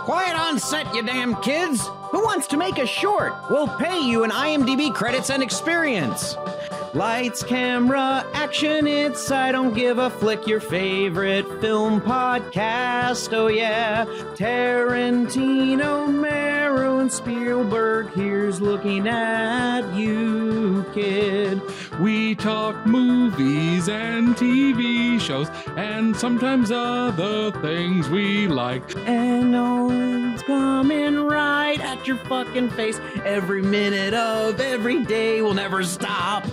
Quiet on set, you damn kids! Who wants to make a short? We'll pay you in IMDb credits and experience. Lights, camera, action, it's I Don't Give a Flick, your favorite film podcast. Oh yeah, Tarantino, Mero, and Spielberg, here's looking at you, kid. We talk movies and TV shows and sometimes other things we like. And Nolan's coming right at your fucking face. Every minute of every day will never stop.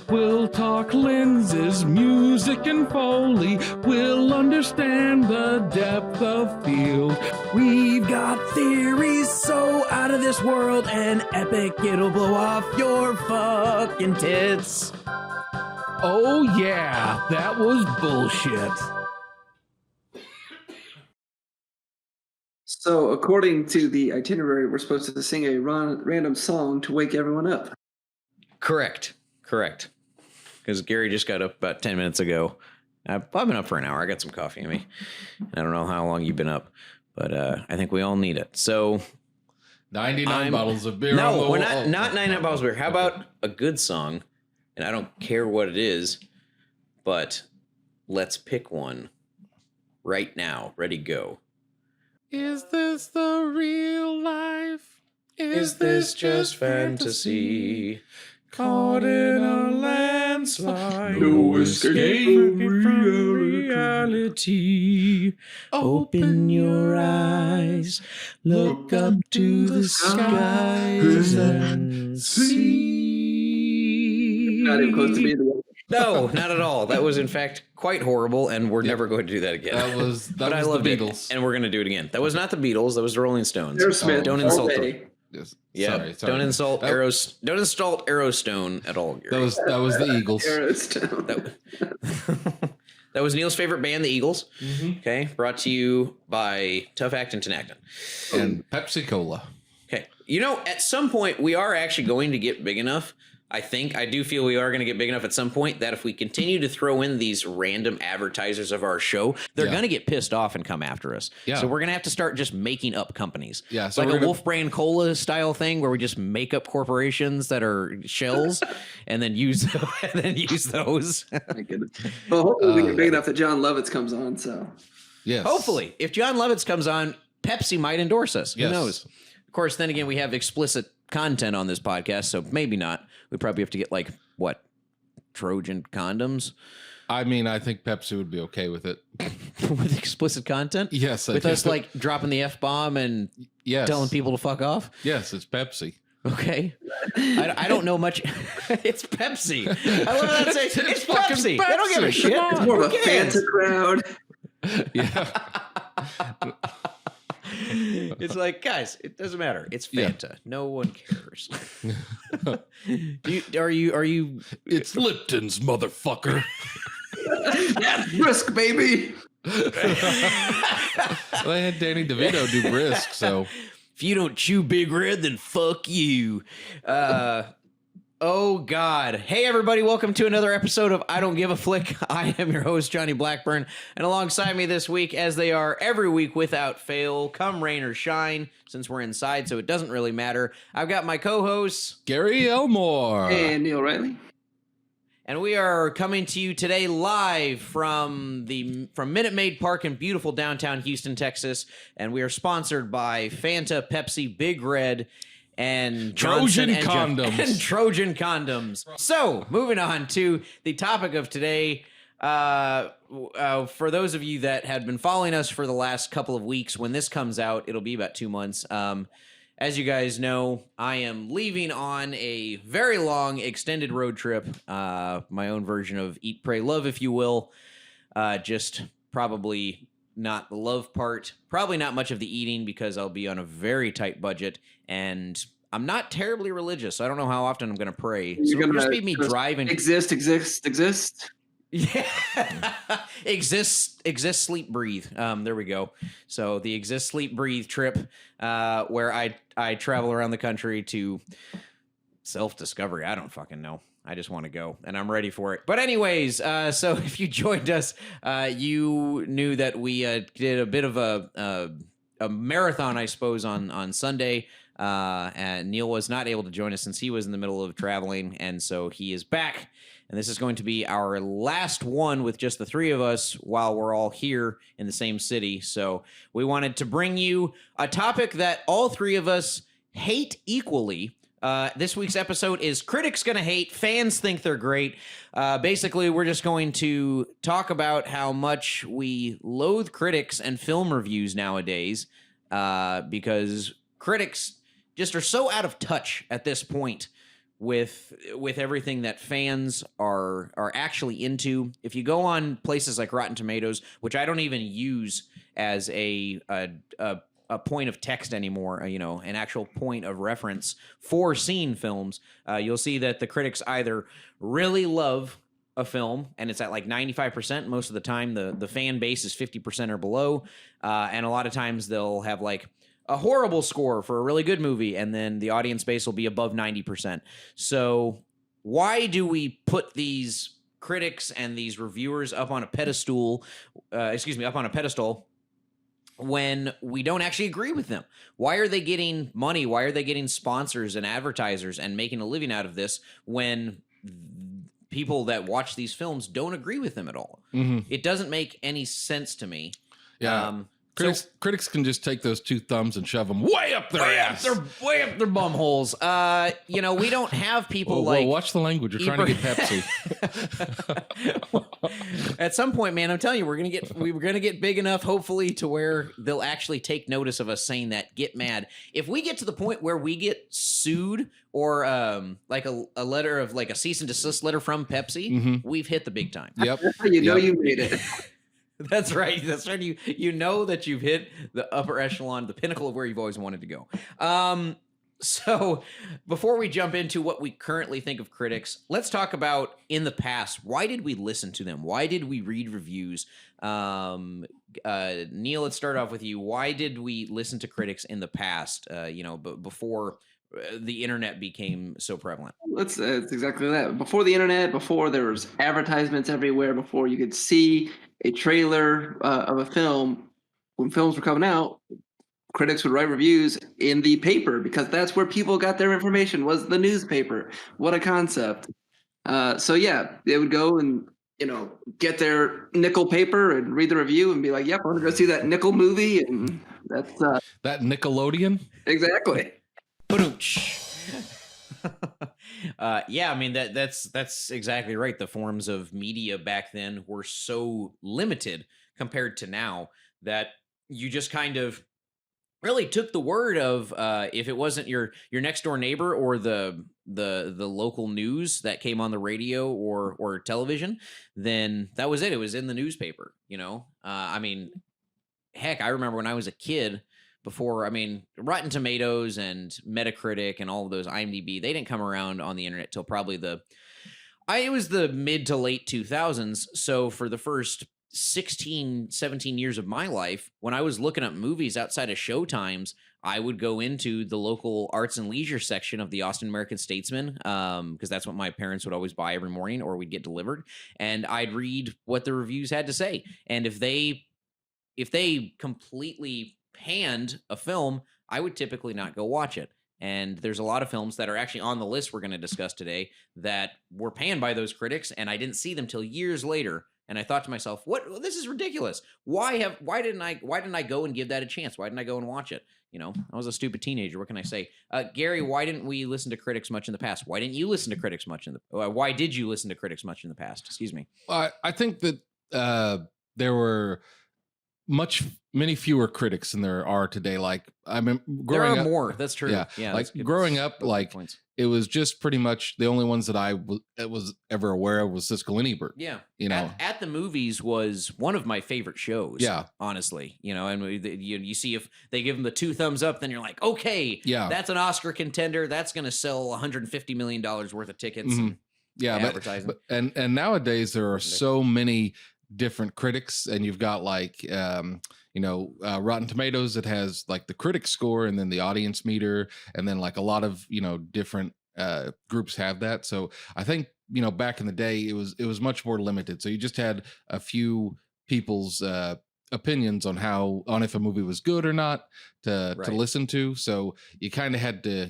We'll talk lenses, music, and Foley. We'll understand the depth of field. We've got theories so out of this world and epic it'll blow off your fucking tits. Oh yeah, that was bullshit. So, according to the itinerary, we're supposed to sing a random song to wake everyone up. Correct. Because Gary just got up about 10 minutes ago. I've been up for an hour. I got some coffee in me. I don't know how long you've been up, but I think we all need it. So 99 bottles of beer. No, we're not 99 bottles of beer. How about a good song? And I don't care what it is, but let's pick one right now. Ready, go. Is this the real life? Is this just fantasy? Caught in a landslide. No escape from reality. Open your eyes, look up to the skies and see. Not even close to being the No, not at all. That was in fact quite horrible, and we're never going to do that again. That was I loved the it, Beatles. and we're going to do it again. That was not the Beatles. That was the Rolling Stones. Aerosmith. Don't insult them. Yes. Yeah, Sorry. don't insult Don't insult Aerostone at all, Gary. That was the Eagles. That was Neil's favorite band, the Eagles. Mm-hmm. Okay, brought to you by Tough Actin' Tinactin. And Pepsi Cola. Okay, at some point we are actually going to get big enough. I do feel we are going to get big enough at some point that if we continue to throw in these random advertisers of our show, they're going to get pissed off and come after us. Yeah. So we're going to have to start just making up companies. Yeah. So like a Wolf Brand Cola style thing where we just make up corporations that are shells and then use those. My goodness. Well, hopefully we get big enough that John Lovitz comes on. So yes. Hopefully, if John Lovitz comes on, Pepsi might endorse us. Who knows? Of course, then again, we have explicit content on this podcast, so maybe not. We probably have to get Trojan condoms. I mean, I think Pepsi would be okay with it. With explicit content? Yes. With us dropping the F-bomb and telling people to fuck off? Yes, it's Pepsi. Okay. I don't know much. It's Pepsi. I love that saying. It's Pepsi. I don't give a shit. It's more of a Fanta crowd. Yeah. It's like, guys, it doesn't matter. It's Fanta. Yeah. No one cares. Are you? It's Lipton's, motherfucker. That's Brisk, baby. Well, they had Danny DeVito do Brisk, so if you don't chew Big Red, then fuck you. Oh, God. Hey, everybody. Welcome to another episode of I Don't Give a Flick. I am your host, Johnny Blackburn. And alongside me this week, as they are every week without fail, come rain or shine, since we're inside, so it doesn't really matter, I've got my co-hosts, Gary Elmore. And Neil Riley. And we are coming to you today live from Minute Maid Park in beautiful downtown Houston, Texas. And we are sponsored by Fanta, Pepsi, Big Red, and Trojan condoms. And Trojan condoms. So, moving on to the topic of today. For those of you that had been following us for the last couple of weeks, when this comes out, it'll be about 2 months. As you guys know, I am leaving on a very long extended road trip. My own version of Eat, Pray, Love, if you will. Just probably not the love part. Probably not much of the eating because I'll be on a very tight budget. And I'm not terribly religious. So I don't know how often I'm going to pray. So it'll just be me driving. Exist. Yeah. Exist, sleep, breathe. There we go. So the exist, sleep, breathe trip, where I travel around the country to self-discovery. I don't fucking know. I just want to go, and I'm ready for it. But anyways, so if you joined us, you knew that we did a bit of a a marathon, I suppose, on Sunday. And Neil was not able to join us since he was in the middle of traveling, and so he is back. And this is going to be our last one with just the three of us while we're all here in the same city. So we wanted to bring you a topic that all three of us hate equally. This week's episode is Critics Gonna Hate, Fans Think They're Great. Basically, we're just going to talk about how much we loathe critics and film reviews nowadays, because critics just are so out of touch at this point with everything that fans are actually into. If you go on places like Rotten Tomatoes, which I don't even use as a point of text anymore, an actual point of reference for seeing films, you'll see that the critics either really love a film, and it's at like 95% most of the time. The fan base is 50% or below, and a lot of times they'll have like a horrible score for a really good movie, and then the audience base will be above 90%. So why do we put these critics and these reviewers up on a pedestal, when we don't actually agree with them? Why are they getting money? Why are they getting sponsors and advertisers and making a living out of this when people that watch these films don't agree with them at all? Mm-hmm. It doesn't make any sense to me. Yeah. Critics can just take those two thumbs and shove them way up their ass. Way up their bum holes. We don't have people Whoa, watch the language. You're trying to get Pepsi. At some point, man, I'm telling you, we're gonna get big enough, hopefully, to where they'll actually take notice of us saying that. Get mad. If we get to the point where we get sued or like a letter of like a cease and desist letter from Pepsi, we've hit the big time. Yep. You made it. That's right. That's right. You know that you've hit the upper echelon, the pinnacle of where you've always wanted to go. So before we jump into what we currently think of critics, let's talk about in the past. Why did we listen to them? Why did we read reviews? Neil, let's start off with you. Why did we listen to critics in the past? Before the internet became so prevalent. It's exactly that. Before the internet, before there was advertisements everywhere, before you could see a trailer of a film, when films were coming out, critics would write reviews in the paper because that's where people got their information, was the newspaper. What a concept. So yeah, they would go and get their nickel paper and read the review and be like, yep, I want to go see that nickel movie. And that's that Nickelodeon. Exactly. Yeah, I mean that's exactly right. The forms of media back then were so limited compared to now that you just kind of really took the word of if it wasn't your next door neighbor or the local news that came on the radio or television, then that was it. It was in the newspaper. I mean, heck, I remember when I was a kid. Before, Rotten Tomatoes and Metacritic and all of those, IMDb, they didn't come around on the internet till probably it was the mid to late 2000s. So for the first 16, 17 years of my life, when I was looking up movies outside of Showtimes, I would go into the local arts and leisure section of the Austin American Statesman, because that's what my parents would always buy every morning, or we'd get delivered. And I'd read what the reviews had to say. And if they completely panned a film, I would typically not go watch it. And there's a lot of films that are actually on the list we're going to discuss today that were panned by those critics, and I didn't see them till years later. And I thought to myself, "What? This is ridiculous. Why didn't I go and give that a chance? Why didn't I go and watch it? I was a stupid teenager. What can I say?" Gary, why didn't we listen to critics much in the past? Why didn't you listen to critics much why did you listen to critics much in the past? Excuse me. I think that there were many fewer critics than there are today. Like growing up, more. That's true. Yeah. Like growing up, like it was just pretty much the only ones that I was ever aware of was Siskel and Ebert. Yeah. At the Movies was one of my favorite shows. Yeah. Honestly, and you see if they give them the 2 thumbs up, then you're like, okay, yeah, that's an Oscar contender. That's going to sell $150 million worth of tickets. Mm-hmm. And advertising. And nowadays there are so many different critics, and you've got like Rotten Tomatoes that has like the critic score and then the audience meter, and then like a lot of different groups have that. So I think back in the day it was much more limited. So you just had a few people's opinions on if a movie was good or not to listen to. So you kind of had to,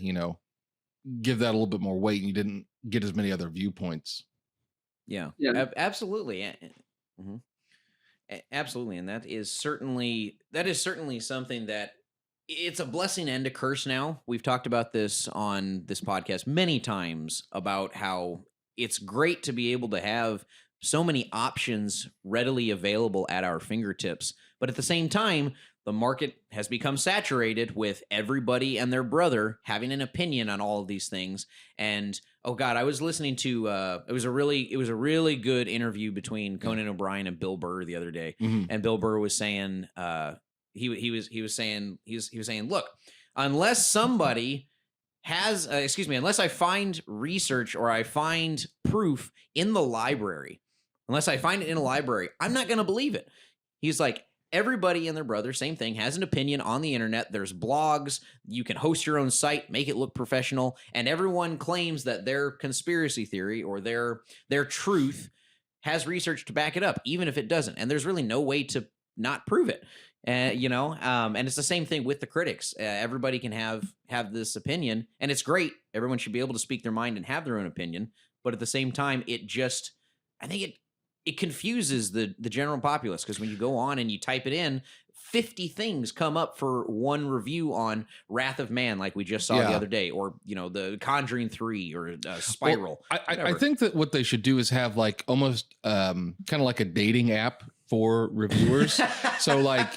give that a little bit more weight, and you didn't get as many other viewpoints. Yeah. Absolutely. Mhm. Absolutely. And that is certainly something that it's a blessing and a curse now. We've talked about this on this podcast many times about how it's great to be able to have so many options readily available at our fingertips. But at the same time, the market has become saturated with everybody and their brother having an opinion on all of these things. And oh God, I was listening to it was a really good interview between Conan O'Brien and Bill Burr the other day. Mm-hmm. And Bill Burr was saying he was saying, look, unless somebody has unless I find research or I find proof in the library, unless I find it in a library, I'm not going to believe it. He's like, everybody and their brother, same thing, has an opinion on the internet. There's blogs. You can host your own site, make it look professional, and everyone claims that their conspiracy theory or their truth has research to back it up, even if it doesn't. And there's really no way to not prove it. And it's the same thing with the critics. Everybody can have this opinion, and it's great. Everyone should be able to speak their mind and have their own opinion. But at the same time, I think it confuses the general populace, because when you go on and you type it in, 50 things come up for one review on Wrath of Man, like we just saw the other day, or the Conjuring 3 or Spiral. Well, I think that what they should do is have like almost kind of like a dating app for reviewers. So like,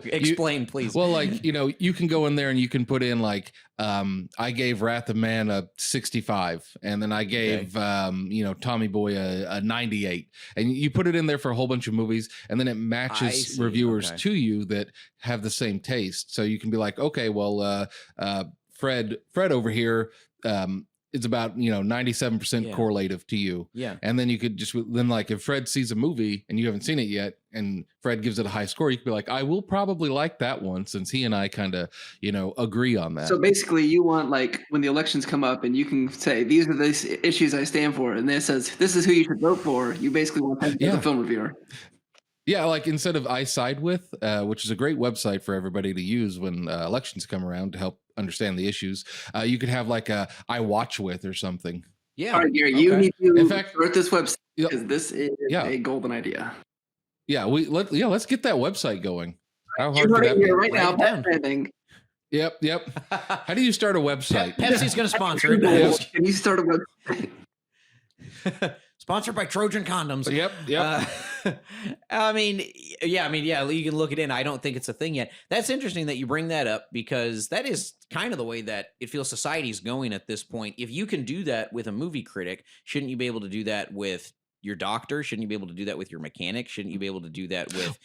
explain, please. Well, like, you can go in there and you can put in like, I gave Wrath of Man a 65, and then I gave, Tommy Boy a 98, and you put it in there for a whole bunch of movies, and then it matches reviewers to you that have the same taste. So you can be like, okay, well, Fred over here, it's about 97% correlative to you. Yeah. And then you could then like if Fred sees a movie and you haven't seen it yet and Fred gives it a high score, you could be like, I will probably like that one, since he and I kind of agree on that. So basically you want, like, when the elections come up and you can say, these are the issues I stand for, and this says this is who you should vote for, you basically want that as a film reviewer. Yeah, like instead of I Side With, which is a great website for everybody to use when elections come around to help understand the issues, you could have like a I Watch With or something. Yeah. All right, Gary, you need to start this website, because this is a golden idea. Yeah, let's get that website going. How hard could that be? Right now, pending. Yep. How do you start a website? Pepsi's going to sponsor it. Can you start a website? Sponsored by Trojan Condoms. Yep. You can look it in. I don't think it's a thing yet. That's interesting that you bring that up, because that is kind of the way that it feels society's going at this point. If you can do that with a movie critic, shouldn't you be able to do that with your doctor? Shouldn't you be able to do that with your mechanic? Shouldn't you be able to do that with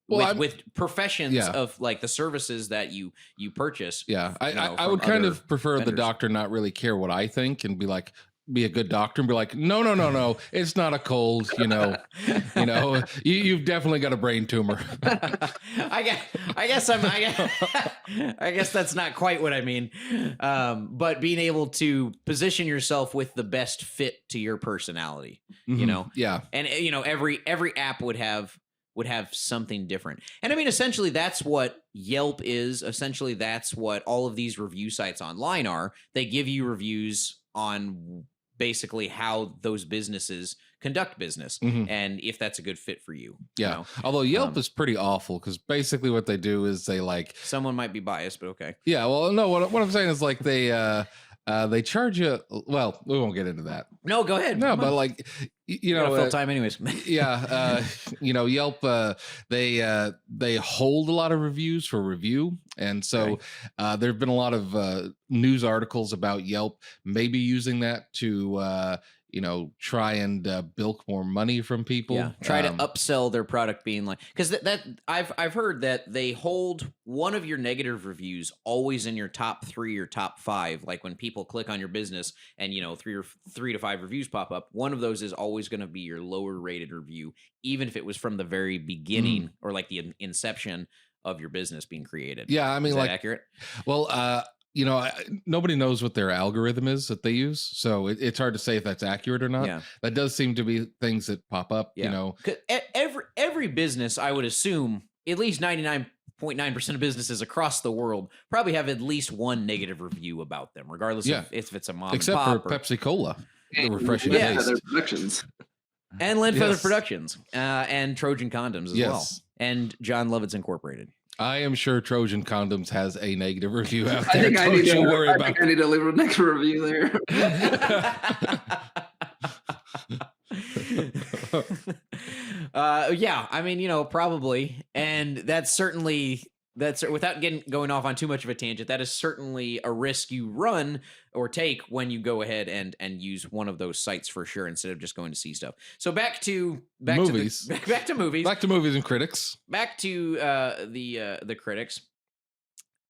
with professions of like the services that you purchase? Yeah, I would kind of prefer vendors. The doctor not really care what I think and be a good doctor and be like, no, it's not a cold, you've definitely got a brain tumor. I guess that's not quite what I mean. But being able to position yourself with the best fit to your personality, Yeah. And every app would have something different. And I mean, essentially that's what Yelp is. Essentially that's what all of these review sites online are. They give you reviews on basically how those businesses conduct business, and if that's a good fit for you. Yeah. Although Yelp is pretty awful, because basically what they do is they like, someone might be biased, but okay. Yeah. Well, no, what I'm saying is like they charge you. Well, we won't get into that. No, go ahead. No, but like, fill time anyways. Yelp, they hold a lot of reviews for review. And so there have been a lot of news articles about Yelp maybe using that to, try and bilk more money from people. Yeah, try to upsell their product, being like, because that I've heard that they hold one of your negative reviews always in your top 3 or top 5. Like when people click on your business and 3 to 5 reviews pop up, one of those is always going to be your lower rated review, even if it was from the very beginning or like the inception of your business being created. Yeah, I mean, is like that accurate? Well, nobody knows what their algorithm is that they use, so it's hard to say if that's accurate or not. Yeah. That does seem to be things that pop up. Yeah. 'Cause every business, I would assume, at least 99.9% of businesses across the world probably have at least one negative review about them, regardless of if it's a mom except and pop for Pepsi Cola, the refreshing Yeah, taste. their productions. and Lead Feather Yes. Productions, and Trojan Condoms as well, and John Lovitz Incorporated. I am sure Trojan Condoms has a negative review out I there. think I Don't need you to worry I about think I need to leave a next review there. Yeah, I mean, probably, and that's without going off on too much of a tangent. That is certainly a risk you run or take when you go ahead and use one of those sites for sure, instead of just going to see stuff. So back to movies. back to movies. Back to movies and critics. Back to the critics.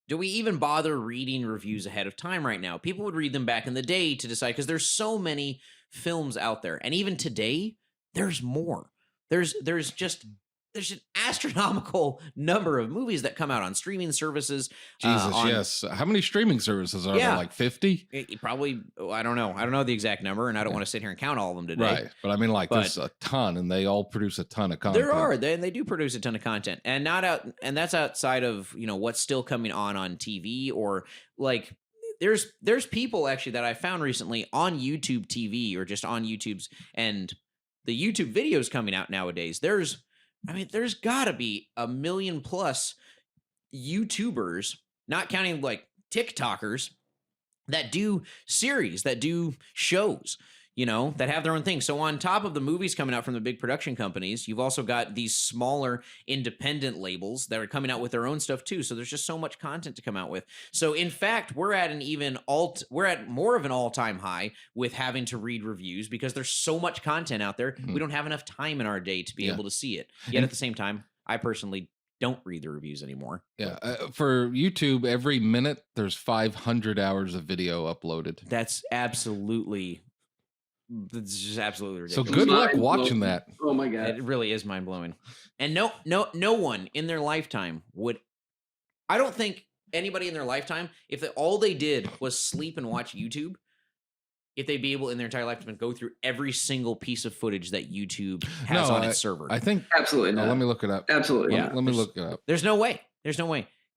Do we even bother reading reviews ahead of time right now? People would read them back in the day to decide, because there's so many films out there, and even today there's more. There's an astronomical number of movies that come out on streaming services. Jesus, yes. How many streaming services are there? Like 50? Probably. I don't know. I don't know the exact number, and I don't want to sit here and count all of them today. Right. But I mean, there's a ton, and they all produce a ton of content. There are. They do produce a ton of content, and that's outside of what's still coming on TV, or like there's people actually that I found recently on YouTube TV, or just on YouTube's, and the YouTube videos coming out nowadays. There's got to be 1 million plus YouTubers, not counting like TikTokers, that do series, that do shows, that have their own thing. So on top of the movies coming out from the big production companies, you've also got these smaller independent labels that are coming out with their own stuff too. So there's just so much content to come out with. So in fact, we're at more of an all-time high with having to read reviews, because there's so much content out there. We don't have enough time in our day to be able to see it. Yet at the same time, I personally don't read the reviews anymore. Yeah. For YouTube, every minute there's 500 hours of video uploaded. That's just absolutely ridiculous. So good luck watching that. Oh my god, it really is mind blowing. And no one in their lifetime would. I don't think anybody in their lifetime, if all they did was sleep and watch YouTube, if they'd be able in their entire lifetime to go through every single piece of footage that YouTube has on its server. I think absolutely not. Let me look it up. Absolutely, let me look it up. There's no way.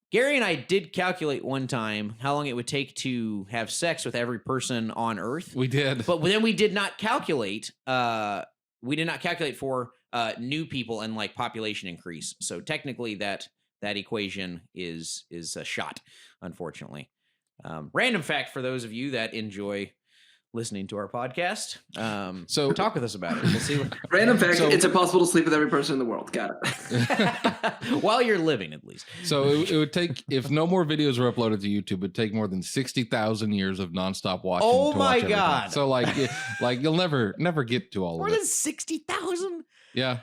Gary and I did calculate one time how long it would take to have sex with every person on Earth. We did, but then we did not calculate. For new people and like population increase. So technically, that equation is a shot. Unfortunately, random fact for those of you that enjoy listening to our podcast. So talk with us about it. We'll see. Random fact: it's impossible to sleep with every person in the world. Got it. While you're living, at least. So it would take, if no more videos were uploaded to YouTube, it'd take more than 60,000 years of nonstop watching. Oh my god! So like you'll never get to all of it. More than 60,000. Yeah.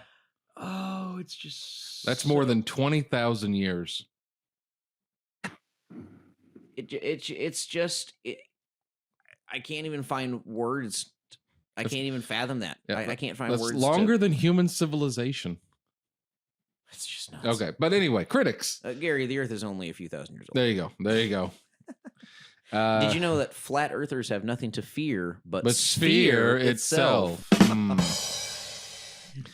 Oh, it's just. That's more than 20,000 years. It's just. I can't even find words. I can't even fathom that. Yeah, I can't find words. That's longer than human civilization. It's just nuts. Okay, but anyway, critics. Gary, the Earth is only a few thousand years old. There you go. Did you know that flat Earthers have nothing to fear but sphere itself?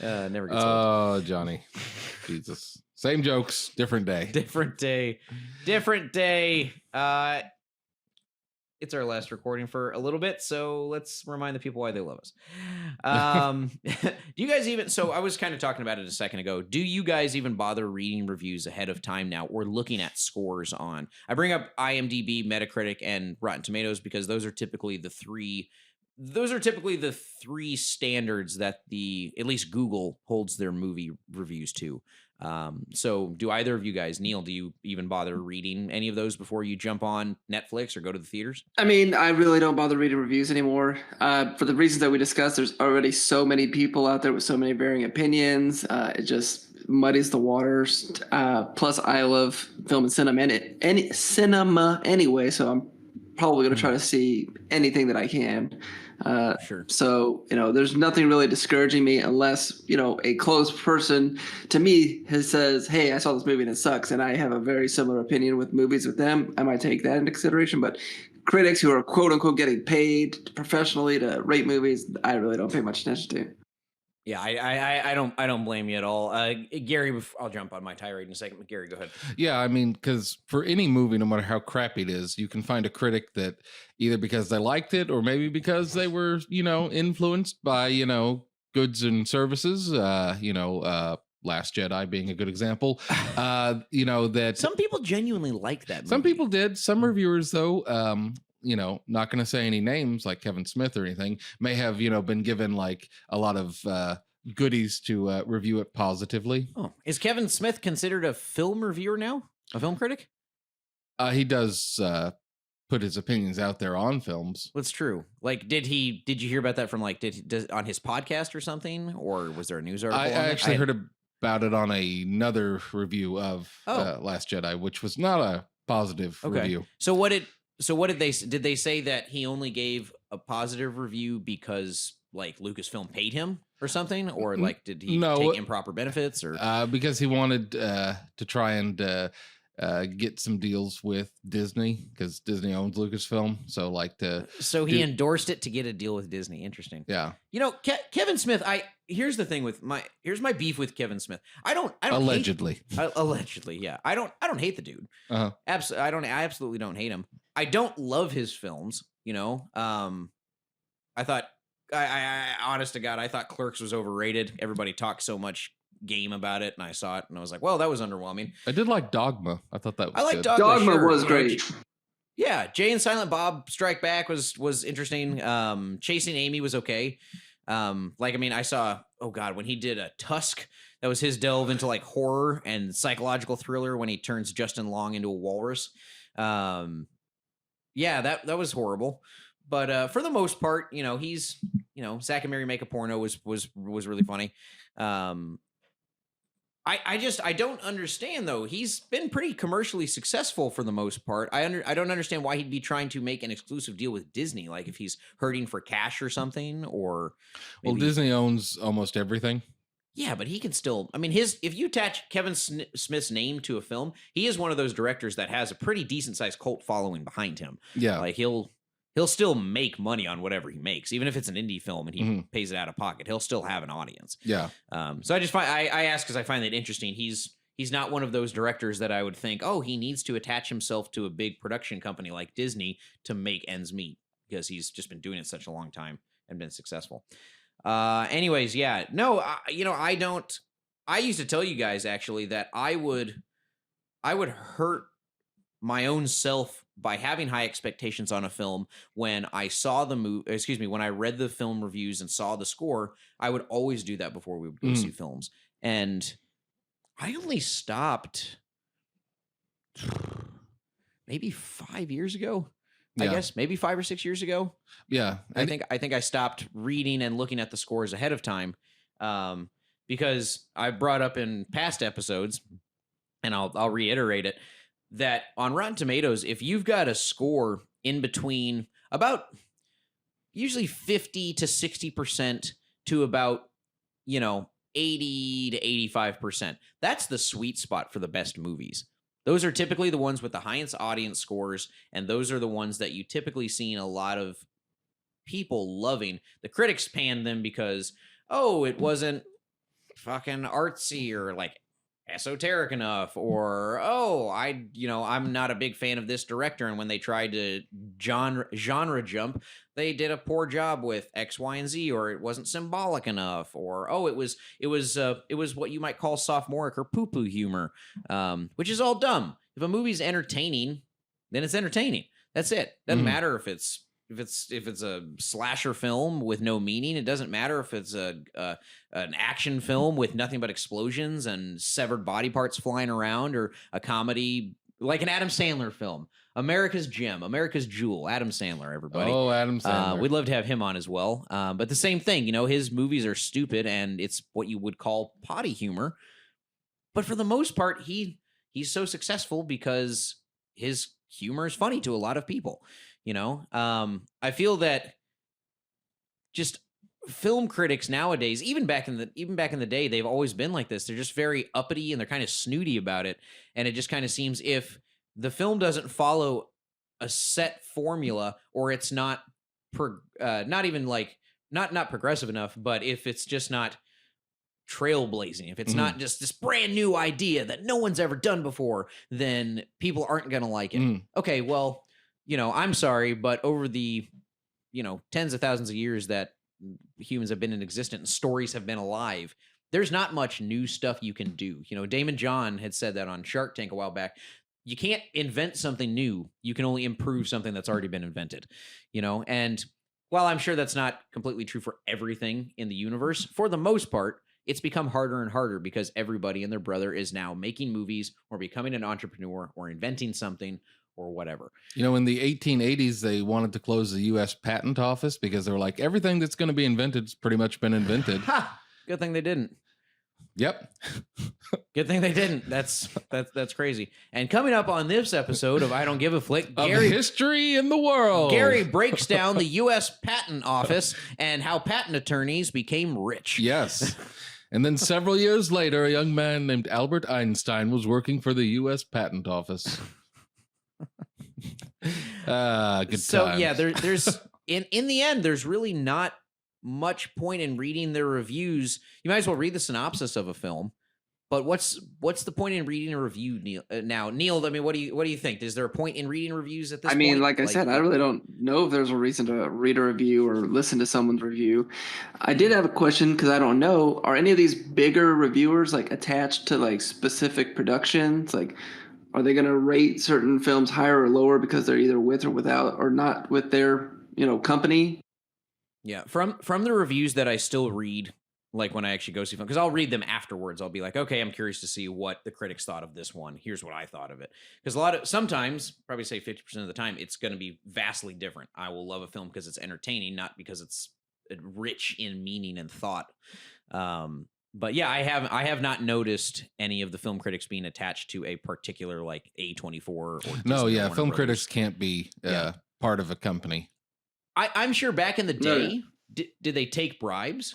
Never gets old. Oh, Johnny, Jesus. Same jokes, different day. Different day. It's our last recording for a little bit, so let's remind the people why they love us. Do you guys even... So I was kind of talking about it a second ago. Do you guys even bother reading reviews ahead of time now, or looking at scores on... I bring up IMDb, Metacritic, and Rotten Tomatoes because those are typically the three standards that at least Google holds their movie reviews to. So do either of you guys, Neil, do you even bother reading any of those before you jump on Netflix or go to the theaters? I mean, I really don't bother reading reviews anymore. For the reasons that we discussed, there's already so many people out there with so many varying opinions. It just muddies the waters. Plus, I love film and cinema anyway, so I'm probably going to try to see anything that I can. Sure. So, there's nothing really discouraging me unless, a close person to me says, hey, I saw this movie and it sucks. And I have a very similar opinion with movies with them. I might take that into consideration. But critics who are quote unquote getting paid professionally to rate movies, I really don't pay much attention to. Yeah, I don't blame you at all. Gary, I'll jump on my tirade in a second, but Gary, go ahead. Yeah, I mean, because for any movie, no matter how crappy it is, you can find a critic that either because they liked it or maybe because they were, influenced by, goods and services, Last Jedi being a good example, that Some people genuinely like that movie. some people did. Some reviewers, though, not going to say any names like Kevin Smith or anything, may have, been given like a lot of goodies to review it positively. Oh, is Kevin Smith considered a film reviewer now? A film critic? He does put his opinions out there on films. That's true. Like, did you hear about that from like, on his podcast or something? Or was there a news article? I actually heard about it on another review of Last Jedi, which was not a positive review. So what did they say that he only gave a positive review because like Lucasfilm paid him or something, or like did he take improper benefits, or because he wanted to try and get some deals with Disney because Disney owns Lucasfilm, so he endorsed it to get a deal with Disney. Interesting. Yeah. Kevin Smith. Here's the thing with here's my beef with Kevin Smith. I don't allegedly. Allegedly, yeah. I don't hate the dude. Uh-huh. I absolutely don't hate him. I don't love his films. I thought, I honest to God, I thought Clerks was overrated. Everybody talked so much game about it, and I saw it, and I was like, well, that was underwhelming. I did like Dogma. I thought that was I like good. Dogma was great. Yeah, Jay and Silent Bob Strike Back was interesting. Chasing Amy was okay. I saw, oh God, when he did a Tusk, that was his delve into like horror and psychological thriller when he turns Justin Long into a walrus. Yeah, that was horrible. But for the most part, he's, Zack and Mary Make a Porno was really funny. I don't understand though. He's been pretty commercially successful for the most part. I don't understand why he'd be trying to make an exclusive deal with Disney, like if he's hurting for cash or something, or well, Disney owns almost everything. Yeah, but he can still. I mean, if you attach Kevin Smith's name to a film, he is one of those directors that has a pretty decent sized cult following behind him. Yeah, like he'll still make money on whatever he makes, even if it's an indie film and he pays it out of pocket. He'll still have an audience. Yeah. So I just I ask because I find that interesting. He's not one of those directors that I would think, oh, he needs to attach himself to a big production company like Disney to make ends meet, because he's just been doing it such a long time and been successful. Anyways, yeah, no, I don't. I used to tell you guys actually that I would hurt my own self by having high expectations on a film when I saw the movie. When I read the film reviews and saw the score, I would always do that before we would go see films. And I only stopped maybe 5 years ago. I guess maybe 5 or 6 years ago. Yeah. I think I stopped reading and looking at the scores ahead of time, because I brought up in past episodes, and I'll reiterate it, that on Rotten Tomatoes, if you've got a score in between about usually 50 to 60% to about, 80 to 85%, that's the sweet spot for the best movies. Those are typically the ones with the highest audience scores, and those are the ones that you typically see a lot of people loving. The critics panned them because, oh, it wasn't fucking artsy or like esoteric enough, or I'm not a big fan of this director, and when they tried to genre jump, they did a poor job with X, Y, and Z, or it wasn't symbolic enough, or it was what you might call sophomoric or poo-poo humor, which is all dumb. If a movie's entertaining, then it's entertaining. That's it. Doesn't matter if it's a slasher film with no meaning. It doesn't matter if it's an action film with nothing but explosions and severed body parts flying around, or a comedy like an Adam Sandler film, America's Gem, America's Jewel, Adam Sandler, everybody. Oh, Adam Sandler. We'd love to have him on as well. But the same thing, his movies are stupid and it's what you would call potty humor. But for the most part, he's so successful because his humor is funny to a lot of people. I feel that just film critics nowadays, even back in the day, they've always been like this. They're just very uppity and they're kind of snooty about it. And it just kind of seems if the film doesn't follow a set formula, or it's not not even like not progressive enough, but if it's just not trailblazing, if it's not just this brand new idea that no one's ever done before, then people aren't going to like it. Okay, well, I'm sorry, but over the tens of thousands of years that humans have been in existence and stories have been alive, there's not much new stuff you can do. Damon John had said that on Shark Tank a while back. You can't invent something new. You can only improve something that's already been invented, and while I'm sure that's not completely true for everything in the universe, for the most part, it's become harder and harder because everybody and their brother is now making movies or becoming an entrepreneur or inventing something or whatever. In the 1880s, they wanted to close the U.S. Patent Office because they were like, everything that's going to be invented has pretty much been invented. Ha! Good thing they didn't. Yep. Good thing they didn't. That's crazy. And coming up on this episode of I Don't Give a Flick, Gary, of history in the world, Gary breaks down the U.S. Patent Office and how patent attorneys became rich. Yes. And then several years later, a young man named Albert Einstein was working for the U.S. Patent Office. Good So times. yeah, there's in the end, there's really not much point in reading their reviews. You might as well read the synopsis of a film. But what's the point in reading a review, Neil? Neil, I mean, what do you think? Is there a point in reading reviews at this point? I mean, like I said, I really don't know if there's a reason to read a review or listen to someone's review. I did have a question because I don't know. Are any of these bigger reviewers like attached to like specific productions? Like, are they going to rate certain films higher or lower because they're either with or without or not with their company? Yeah, from the reviews that I still read, like when I actually go see film, because I'll read them afterwards. I'll be like, okay, I'm curious to see what the critics thought of this one. Here's what I thought of it. Because sometimes, probably say 50% of the time, it's going to be vastly different. I will love a film because it's entertaining, not because it's rich in meaning and thought. But yeah, I have not noticed any of the film critics being attached to a particular like A24 or Disney No, yeah, Warner film Brothers. critics can't be part of a company. I'm sure back in the day, did they take bribes?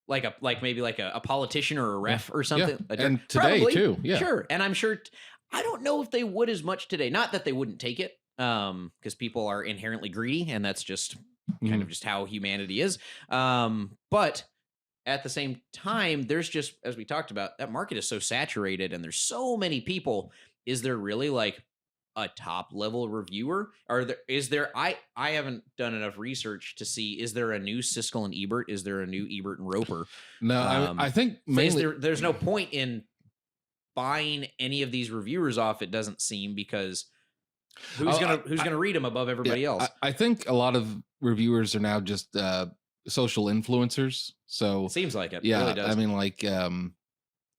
Like maybe a politician or a ref or something. Yeah. And today Probably, too. Yeah. Sure. And I'm sure I don't know if they would as much today. Not that they wouldn't take it, because people are inherently greedy, and that's just kind of just how humanity is. But at the same time, there's just, as we talked about, that market is so saturated and there's so many people. Is there really like a top level reviewer? I haven't done enough research to see, is there a new Siskel and Ebert? Is there a new Ebert and Roper? No, I think mainly there's no point in buying any of these reviewers off, it doesn't seem, because who's gonna read them above everybody else? I think a lot of reviewers are now just social influencers. So Seems like it. Yeah, It really does. I mean, like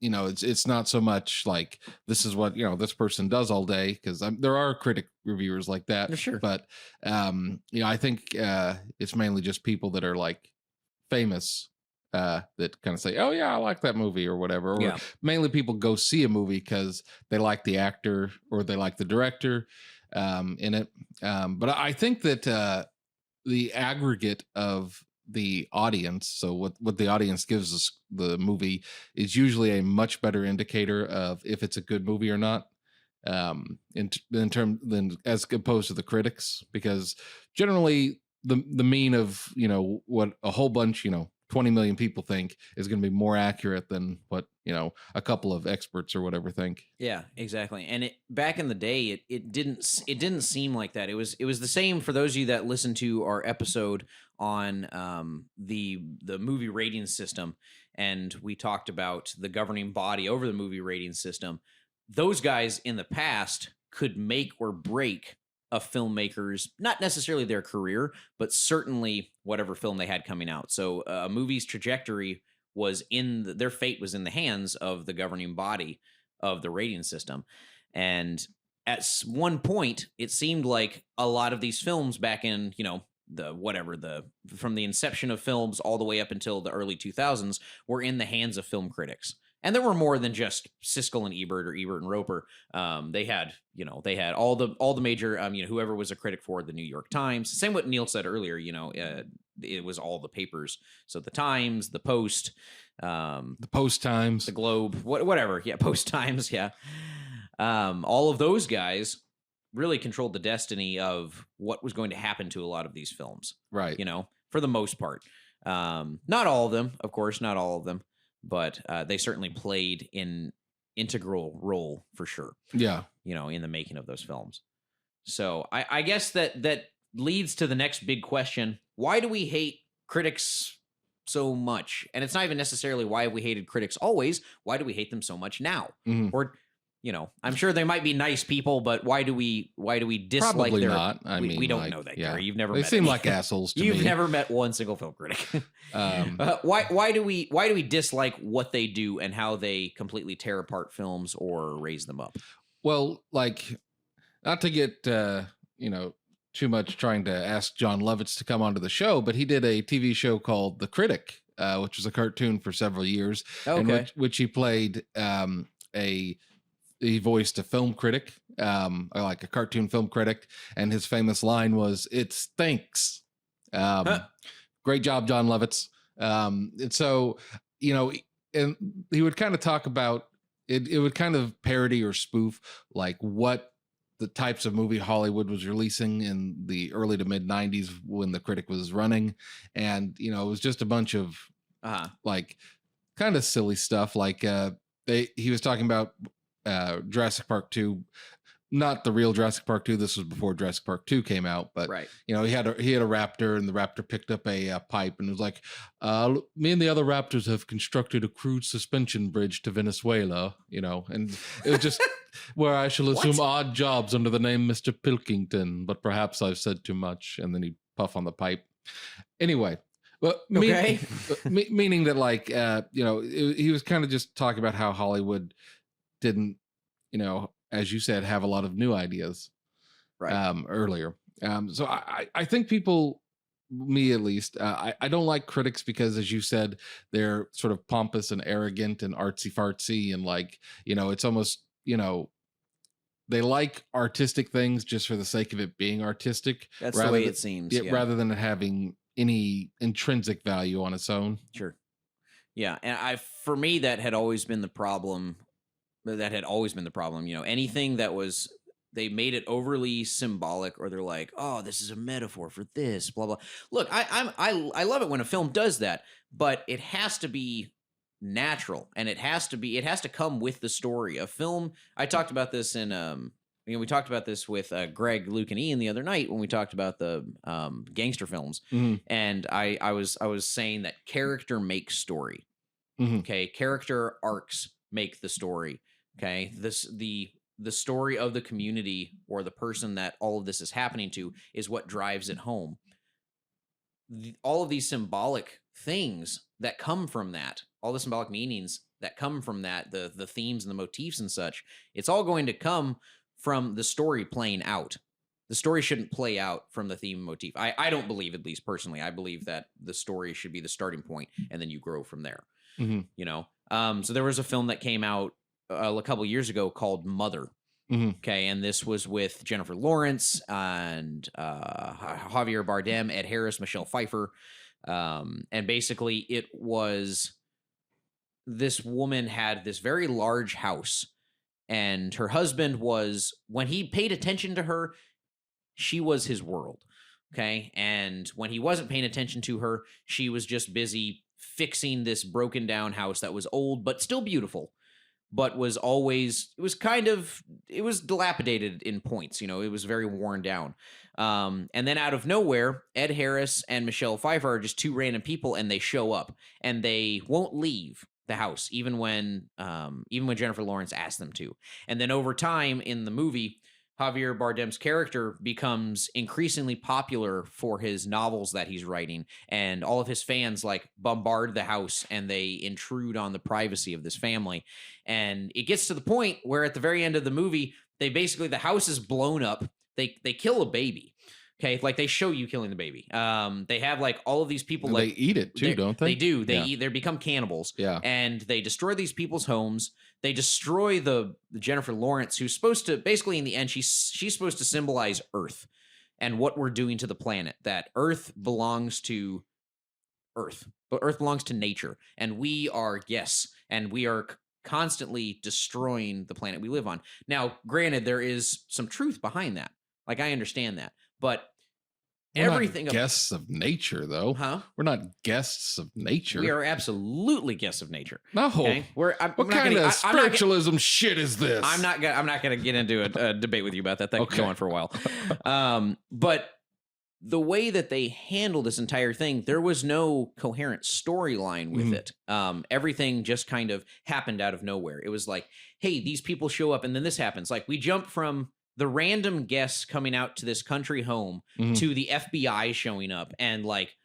it's not so much like this is what this person does all day, because there are critic reviewers like that. For sure. But I think it's mainly just people that are like famous that kind of say, oh yeah, I like that movie or whatever. Or mainly people go see a movie because they like the actor or they like the director in it. But I think that the aggregate of the audience, so what the audience gives us the movie, is usually a much better indicator of if it's a good movie or not, in term than as opposed to the critics, because generally the mean of what a whole bunch 20 million people think is going to be more accurate than what a couple of experts or whatever think. Yeah, exactly. And back in the day, it didn't seem like that. It was the same for those of you that listened to our episode on the movie rating system, and we talked about the governing body over the movie rating system. Those guys in the past could make or break a filmmaker's, not necessarily their career, but certainly whatever film they had coming out. So a movie's trajectory was their fate was in the hands of the governing body of the rating system. And at one point, it seemed like a lot of these films back in, from the inception of films all the way up until the early 2000s were in the hands of film critics. And there were more than just Siskel and Ebert or Ebert and Roper. They had all the major, whoever was a critic for the New York Times. Same what Neil said earlier. It was all the papers. So the Times, the Post, the Post Times, the Globe, whatever. Yeah, Post Times. Yeah, all of those guys really controlled the destiny of what was going to happen to a lot of these films. Right. For the most part. Not all of them, of course, not all of them, but they certainly played an integral role for sure. Yeah. In the making of those films. So I guess that leads to the next big question. Why do we hate critics so much? And it's not even necessarily why we hated critics always. Why do we hate them so much now? Mm-hmm. Or, I'm sure they might be nice people, but why do we dislike Probably their... not. We don't know that, Gary. You've never They met seem any. like assholes to me. You've never met one single film critic. Why do we dislike what they do and how they completely tear apart films or raise them up? Well, not to get too much trying to ask John Lovitz to come onto the show, but he did a TV show called The Critic, which was a cartoon for several years, in which he played he voiced a film critic, like a cartoon film critic, and his famous line was, "It stinks." Great job, John Lovitz. And so, and he would kind of talk about it. It would kind of parody or spoof like what the types of movie Hollywood was releasing in the early to mid 90s when The Critic was running. And, it was just a bunch of like kind of silly stuff. Like he was talking about Jurassic Park 2, not the real Jurassic Park 2. This was before Jurassic Park 2 came out, but right. He had a raptor, and the raptor picked up a pipe and was like, me and the other raptors have constructed a crude suspension bridge to Venezuela, and it was just where I shall assume odd jobs under the name Mr. Pilkington, but perhaps I've said too much. And then he'd puff on the pipe. Anyway. Well, meaning that he was kind of just talking about how Hollywood didn't, as you said, have a lot of new ideas earlier. So I think people, me at least, I don't like critics because, as you said, they're sort of pompous and arrogant and artsy fartsy. And it's almost, they like artistic things just for the sake of it being artistic. That's the way it seems. Yeah. Rather than having any intrinsic value on its own. Sure. Yeah. And for me, that had always been the problem. Anything that was, they made it overly symbolic, or they're like, oh, this is a metaphor for this, blah, blah. Look, I love it when a film does that, but it has to be natural, and it has to come with the story. A film, I talked about this we talked about this with Greg, Luke, and Ian the other night when we talked about the gangster films. Mm-hmm. And I was saying that character makes story. Mm-hmm. Okay. Character arcs make the story. Okay. The story of the community or the person that all of this is happening to is what drives it home. All of these symbolic things that come from that, all the symbolic meanings that come from that, the themes and the motifs and such, it's all going to come from the story playing out. The story shouldn't play out from the theme motif. I don't believe, at least personally, I believe that the story should be the starting point and then you grow from there. Mm-hmm. So there was a film that came out a couple years ago called Mother. Mm-hmm. Okay. And this was with Jennifer Lawrence and Javier Bardem, Ed Harris, Michelle Pfeiffer. And basically it was, this woman had this very large house, and her husband was, when he paid attention to her, she was his world. Okay. And when he wasn't paying attention to her, she was just busy fixing this broken down house that was old, but still beautiful, but was always, it was dilapidated in points. It was very worn down. And then out of nowhere, Ed Harris and Michelle Pfeiffer are just two random people, and they show up, and they won't leave the house, even when Jennifer Lawrence asked them to. And then over time in the movie, Javier Bardem's character becomes increasingly popular for his novels that he's writing, and all of his fans bombard the house and they intrude on the privacy of this family. And it gets to the point where at the very end of the movie, the house is blown up. They kill a baby. Okay, like they show you killing the baby. They have like all of these people. And Like they eat it too, don't they? They do. They Yeah. eat. They become cannibals. Yeah. And they destroy these people's homes. They destroy the Jennifer Lawrence, who's supposed to basically in the end she's supposed to symbolize Earth and what we're doing to the planet. That Earth belongs to Earth, but Earth belongs to nature, and we are and we are constantly destroying the planet we live on. Now, granted, there is some truth behind that. Like I understand that, but We're everything not guests of nature, though. Huh? We're not guests of nature. We are absolutely guests of nature. No. Okay? What kind of spiritualism shit is this? I'm not gonna get into a debate with you about that. That could go on for a while. But the way that they handled this entire thing, there was no coherent storyline with it. Everything just kind of happened out of nowhere. It was like, hey, these people show up, and then this happens. Like we jump from the random guests coming out to this country home to the FBI showing up and like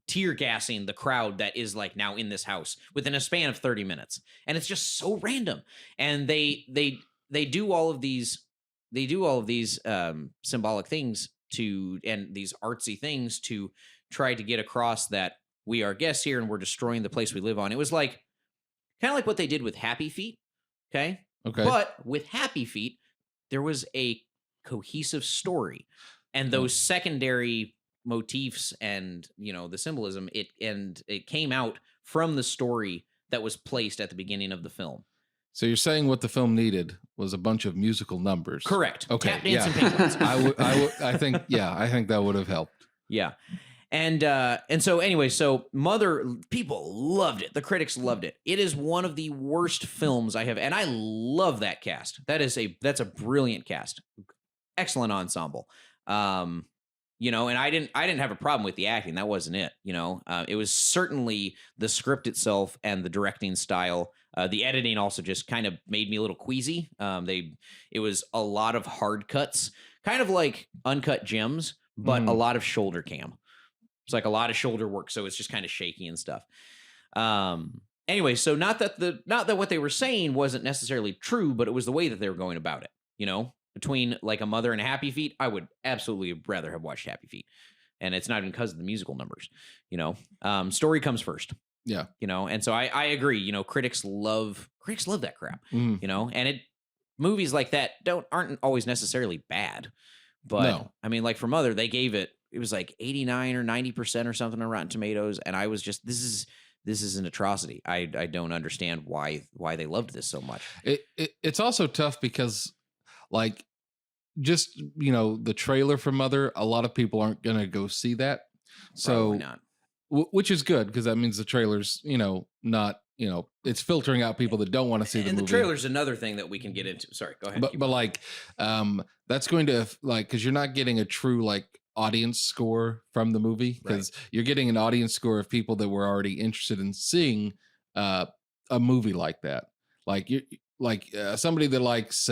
tear gassing the crowd that is like now in this house within a span of 30 minutes. And it's just so random. And they do all of these symbolic things and these artsy things to try to get across that we are guests here and we're destroying the place we live on. It was like kind of like what they did with Happy Feet. Okay. But with Happy Feet, there was a cohesive story, and those secondary motifs and the symbolism it came out from the story that was placed at the beginning of the film. So you're saying what the film needed was a bunch of musical numbers? Correct. Okay. Tap dancing penguins. I think that would have helped. Yeah. And so anyway, so Mother, people loved it. The critics loved it. It is one of the worst films I have, and I love that cast. That's a brilliant cast. Excellent ensemble. And I didn't have a problem with the acting. That wasn't it. It was certainly the script itself and the directing style. The editing also just kind of made me a little queasy. It was a lot of hard cuts, kind of like Uncut Gems, but a lot of shoulder cam. It's like a lot of shoulder work, so it's just kind of shaky and stuff. Anyway, so not that what they were saying wasn't necessarily true, but it was the way that they were going about it. Between like A Mother and Happy Feet, I would absolutely rather have watched Happy Feet, and it's not even because of the musical numbers. Story comes first. Yeah. And so I agree. Critics love that crap. And movies like that aren't always necessarily bad, but No. I mean, like for Mother, they gave it was like 89 or 90% or something on Rotten Tomatoes, and I was just this is an atrocity. I don't understand why they loved this so much. It's also tough because like just the trailer for Mother, a lot of people aren't gonna go see that. Probably So not. Which is good because that means the trailer's not it's filtering out people that don't want to see the movie. And the trailer's another thing that we can get into. Sorry, go ahead. But like that's going to like because you're not getting a true like audience score from the movie because you're getting an audience score of people that were already interested in seeing a movie like that. Like you somebody that likes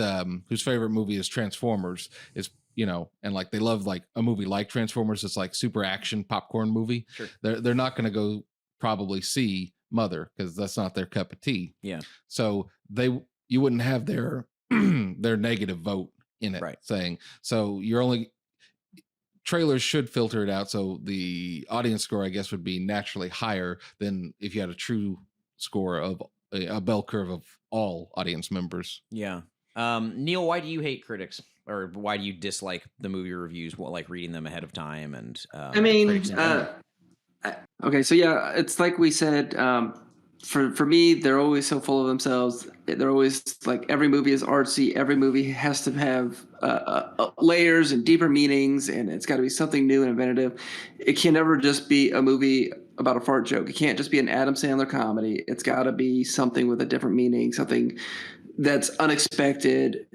whose favorite movie is Transformers is and like they love like a movie like Transformers. It's like super action popcorn movie. Sure. They're not going to go probably see Mother because that's not their cup of tea. Yeah. So you wouldn't have their their negative vote in it, saying so you're only trailers should filter it out. So the audience score, I guess, would be naturally higher than if you had a true score of a bell curve of all audience members. Yeah. Neil, why do you hate critics, or why do you dislike the movie reviews? like reading them ahead of time and okay, so yeah, it's like we said. For me, they're always so full of themselves. They're always like every movie is artsy. Every movie has to have layers and deeper meanings, and it's got to be something new and inventive. It can never just be a movie about a fart joke. It can't just be an Adam Sandler comedy. It's got to be something with a different meaning, something that's unexpected.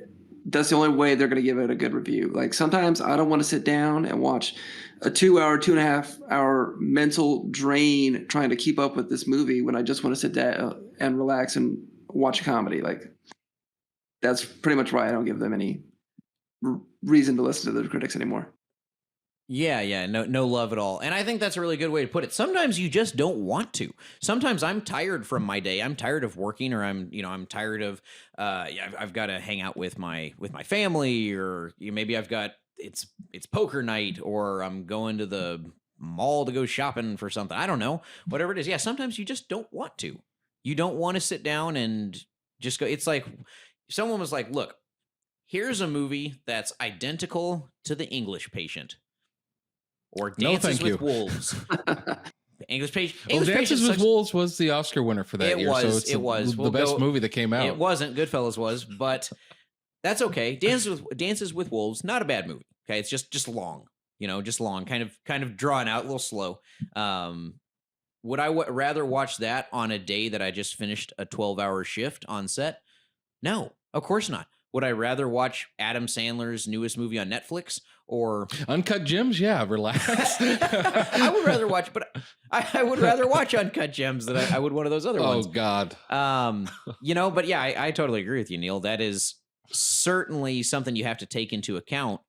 That's the only way they're going to give it a good review. Like sometimes I don't want to sit down and watch a 2.5 hour mental drain trying to keep up with this movie when I just want to sit down and relax and watch a comedy. Like that's pretty much why I don't give them any reason to listen to the critics anymore. Yeah, no love at all. And I think that's a really good way to put it. Sometimes you just don't want to. Sometimes I'm tired from my day. I'm tired of working, or I'm tired of I've got to hang out with my family, or maybe I've got it's poker night, or I'm going to the mall to go shopping for something. I don't know, whatever it is. Yeah, sometimes you just don't want to. You don't want to sit down and just go. It's like someone was like, "Look, here's a movie that's identical to The English Patient or No, Dances thank with you. Wolves." English Patient. Well, English Dances Patient with sucks. Wolves was the Oscar winner for that It year. was, So it's it was. the We'll best go- movie that came out. It wasn't. Goodfellas was, but that's okay. Dances with Wolves, not a bad movie. Okay, it's just long. Just long, kind of drawn out, a little slow. Would I rather watch that on a day that I just finished a 12-hour shift on set? No, of course not. Would I rather watch Adam Sandler's newest movie on Netflix or Uncut Gems? Yeah, relax. I would rather watch, but I would rather watch Uncut Gems than I would one of those other ones. Oh God. But yeah, I totally agree with you, Neil. That is certainly something you have to take into account.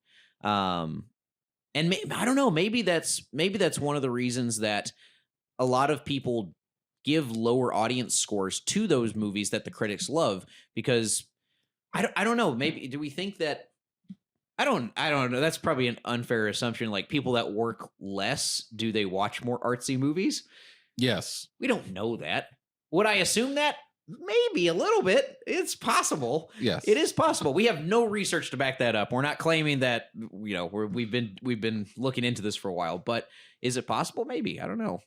And I don't know, maybe that's one of the reasons that a lot of people give lower audience scores to those movies that the critics love, because I don't know, maybe do we think that I don't know. That's probably an unfair assumption. Like, people that work less, do they watch more artsy movies? Yes. We don't know that. Would I assume that? Maybe a little bit. It's possible. Yes. It is possible. We have no research to back that up. We're not claiming that, we've been looking into this for a while, but is it possible? Maybe. I don't know.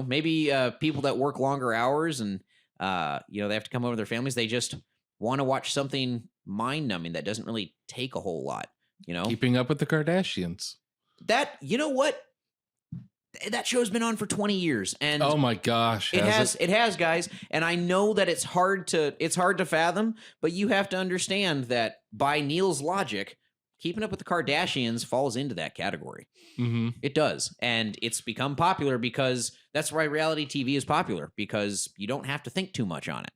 Maybe people that work longer hours and they have to come over with their families, they just want to watch something mind-numbing that doesn't really take a whole lot. Keeping Up with the Kardashians. That, what? That show's been on for 20 years, and oh my gosh, it has, guys. And I know that it's hard to fathom, but you have to understand that by Neil's logic, Keeping Up with the Kardashians falls into that category. Mm-hmm. It does, and it's become popular because that's why reality TV is popular, because you don't have to think too much on it.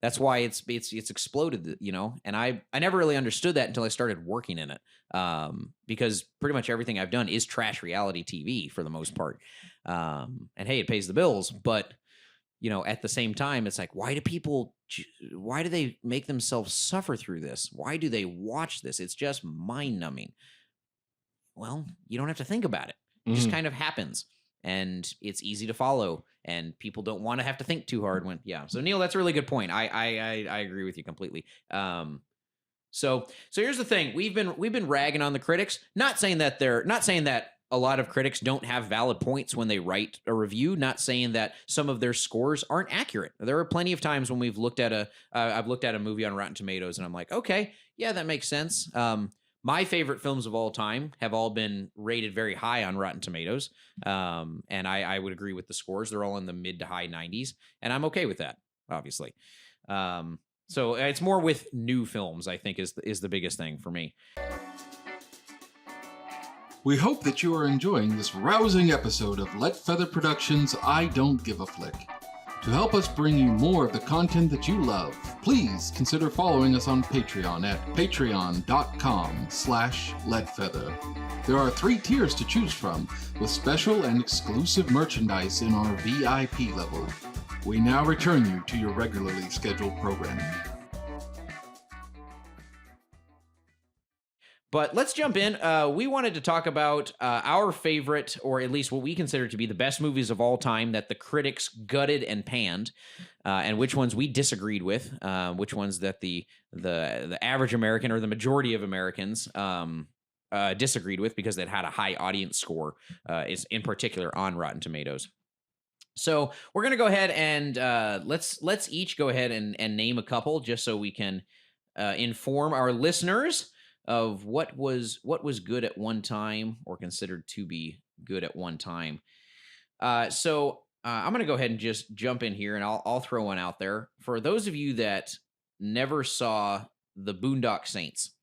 That's why it's exploded, and I never really understood that until I started working in it, because pretty much everything I've done is trash reality TV for the most part. And hey, it pays the bills, but at the same time, it's like, why do they make themselves suffer through this? Why do they watch this? It's just mind numbing. Well, you don't have to think about it. It just kind of happens. And it's easy to follow, and people don't want to have to think too hard so Neil, that's a really good point. I agree with you completely. So here's the thing. We've been ragging on the critics, not saying that a lot of critics don't have valid points when they write a review, not saying that some of their scores aren't accurate. There are plenty of times when I've looked at a movie on Rotten Tomatoes and I'm like, okay, yeah, that makes sense. My favorite films of all time have all been rated very high on Rotten Tomatoes. And I would agree with the scores. They're all in the mid to high 90s. And I'm okay with that, obviously. So it's more with new films, I think, is the biggest thing for me. We hope that you are enjoying this rousing episode of Let Feather Productions' I Don't Give a Flick. To help us bring you more of the content that you love, please consider following us on Patreon at patreon.com/letfeather. There are 3 tiers to choose from, with special and exclusive merchandise in our VIP level. We now return you to your regularly scheduled programming. But let's jump in. We wanted to talk about our favorite, or at least what we consider to be the best movies of all time that the critics gutted and panned, and which ones we disagreed with, which ones that the average American or the majority of Americans disagreed with because it had a high audience score, is in particular on Rotten Tomatoes. So we're gonna go ahead and let's each go ahead and name a couple, just so we can inform our listeners of what was good at one time, or considered to be good at one time. So I'm going to go ahead and just jump in here, and I'll throw one out there. For those of you that never saw the Boondock Saints.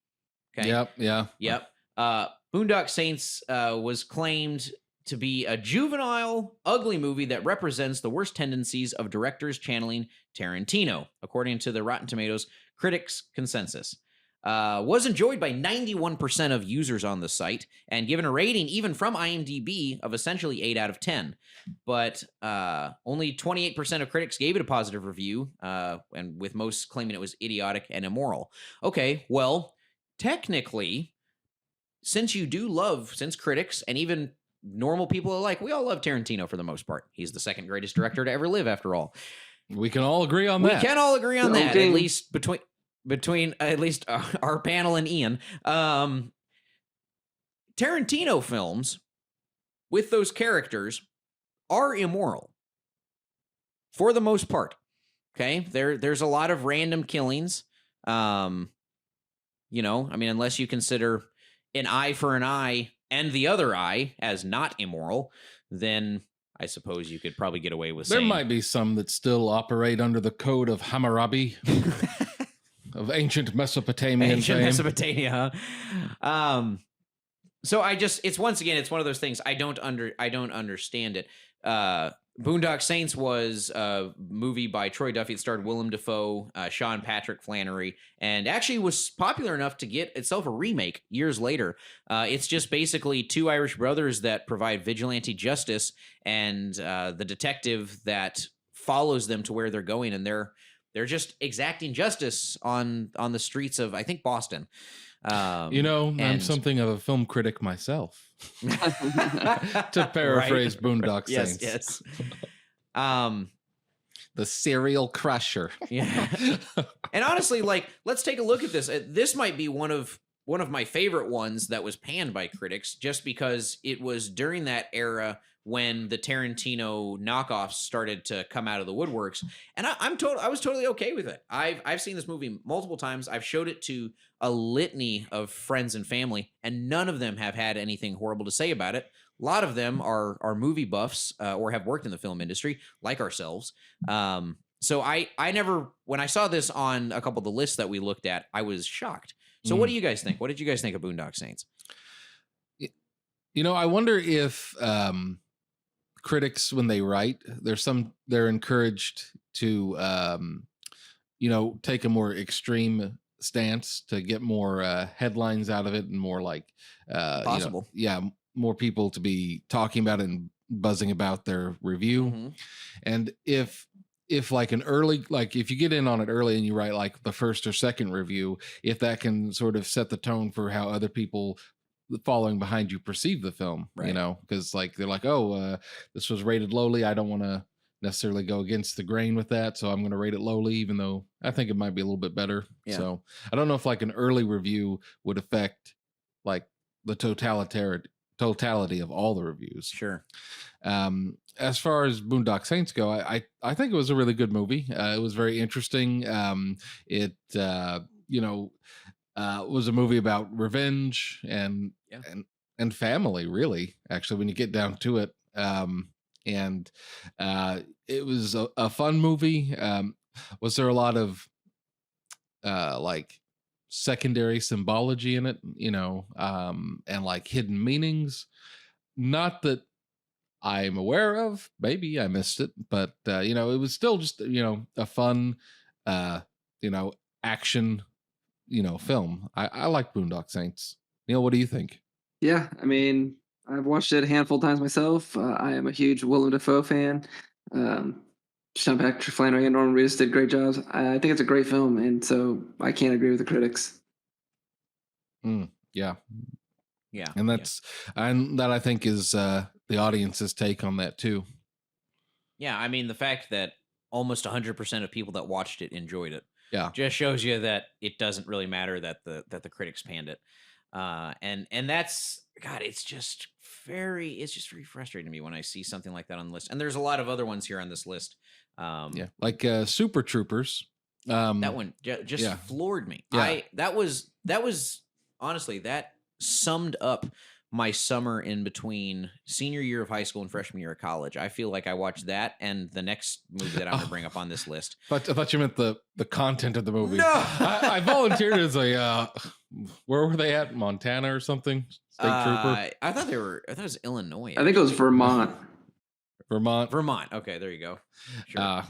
Okay. Yep. Yeah. Yep. Boondock Saints was claimed to be a juvenile, ugly movie that represents the worst tendencies of directors channeling Tarantino, according to the Rotten Tomatoes critics' consensus. Was enjoyed by 91% of users on the site, and given a rating even from IMDb of essentially 8 out of 10. But only 28% of critics gave it a positive review, and with most claiming it was idiotic and immoral. Okay, well, technically, since critics and even normal people are like, we all love Tarantino for the most part. He's the second greatest director to ever live, after all. We can all agree on We that. can all agree on that, Okay. at least between at least our panel and Ian. Tarantino films with those characters are immoral for the most part. Okay, there's a lot of random killings. Unless you consider an eye for an eye and the other eye as not immoral, then I suppose you could probably get away with There saying might be some that still operate under the code of Hammurabi of ancient Mesopotamian fame. Mesopotamia. So it's once again, it's one of those things I don't understand it. Boondock Saints was a movie by Troy Duffy. It starred Willem Dafoe, Sean Patrick Flannery, and actually was popular enough to get itself a remake years later. It's just basically two Irish brothers that provide vigilante justice, and the detective that follows them to where they're going, and they're just exacting justice on the streets of, I think, Boston. I'm something of a film critic myself. To paraphrase Boondock Saints. Yes. The serial crusher. Yeah. And honestly, let's take a look at this. This might be one of my favorite ones that was panned by critics, just because it was during that era when the Tarantino knockoffs started to come out of the woodworks, and I was totally okay with it. I've seen this movie multiple times. I've showed it to a litany of friends and family, and none of them have had anything horrible to say about it. A lot of them are movie buffs or have worked in the film industry, like ourselves. So I never, when I saw this on a couple of the lists that we looked at, I was shocked. So what do you guys think? What did you guys think of Boondock Saints? I wonder if critics, when they write, they're encouraged to take a more extreme stance to get more headlines out of it, and more Possible. More people to be talking about it and buzzing about their review. Mm-hmm. And if like an early, if you get in on it early and you write like the first or second review, if that can sort of set the tone for how other people following behind you perceive the film, right. Because they're like, this was rated lowly. I don't want to necessarily go against the grain with that, so I'm going to rate it lowly, even though I think it might be a little bit better. Yeah. So I don't know if like an early review would affect like the totality of all the reviews. Sure. As far as Boondock Saints go, I think it was a really good movie. It was very interesting. It was a movie about revenge and family, really, actually, when you get down to it. And it was a fun movie. Was there a lot of secondary symbology in it, and like hidden meanings? Not that I'm aware of. Maybe I missed it, but it was still just a fun action film. I like Boondock Saints. Neil, what do you think? Yeah, I mean, I've watched it a handful of times myself. I am a huge Willem Dafoe fan. Sean Patrick Flannery and Norman Reedus did great jobs. I think it's a great film, and so I can't agree with the critics. Yeah. And that I think is the audience's take on that too. Yeah, I mean, the fact that almost 100% of people that watched it enjoyed it. Yeah, just shows you that it doesn't really matter that the critics panned it, and that's, God, it's just very frustrating to me when I see something like that on the list. And there's a lot of other ones here on this list. Like Super Troopers. That one just floored me. Yeah. That was honestly, that summed up my summer in between senior year of high school and freshman year of college. I feel like I watched that and the next movie that I'm going to bring up on this list. But I thought you meant the content of the movie. No! I volunteered as a, where were they at? Montana or something? State trooper? I thought it was Illinois. I think it was Vermont. Vermont. Okay, there you go. Sure.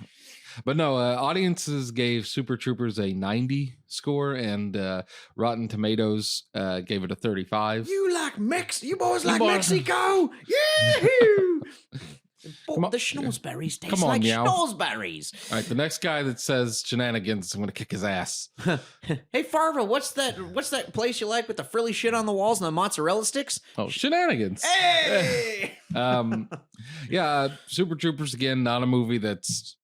But no, audiences gave Super Troopers a 90 score, and Rotten Tomatoes gave it a 35. You boys like Mexico? Yeah! Come on. The schnozberries taste Come on, like meow. schnozberries. All right, the next guy that says shenanigans, I'm going to kick his ass. Hey Farva, what's that place you like with the frilly shit on the walls and the mozzarella sticks? Oh, shenanigans. Hey! Yeah, Super Troopers, again, not a movie that's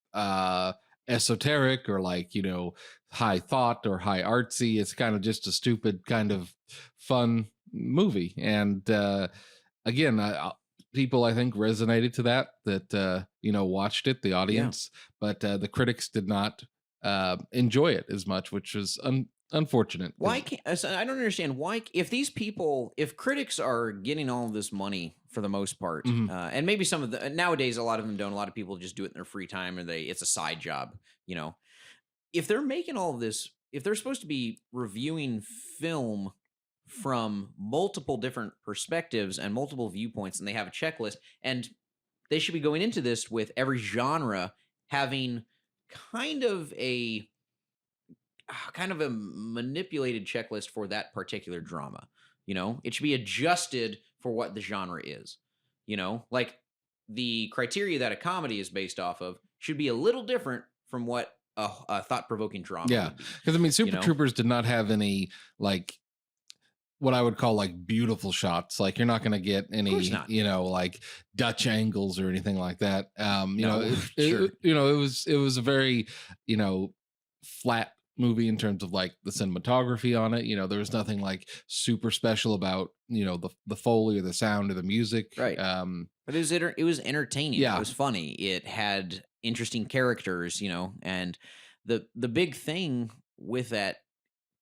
esoteric or like, high thought or high artsy. It's kind of just a stupid kind of fun movie. And again, people I think resonated to that watched it, the audience, but the critics did not enjoy it as much, which was unfortunate. Why can't I don't understand why, if critics are getting all of this money for the most part, and maybe some of the nowadays, a lot of them don't. A lot of people just do it in their free time, or it's a side job. If they're making all of this, if they're supposed to be reviewing film from multiple different perspectives and multiple viewpoints, and they have a checklist, and they should be going into this with every genre having kind of a manipulated checklist for that particular drama. It should be adjusted for what the genre is. Like the criteria that a comedy is based off of should be a little different from what a thought-provoking drama would be. Because Super Troopers did not have any like what I would call like beautiful shots. Like you're not going to get any, like Dutch angles or anything like that. It was a very, flat movie in terms of like the cinematography on it. There was nothing like super special about, the Foley or the sound or the music. Right. But it was entertaining. Yeah. It was funny. It had interesting characters, and the big thing with that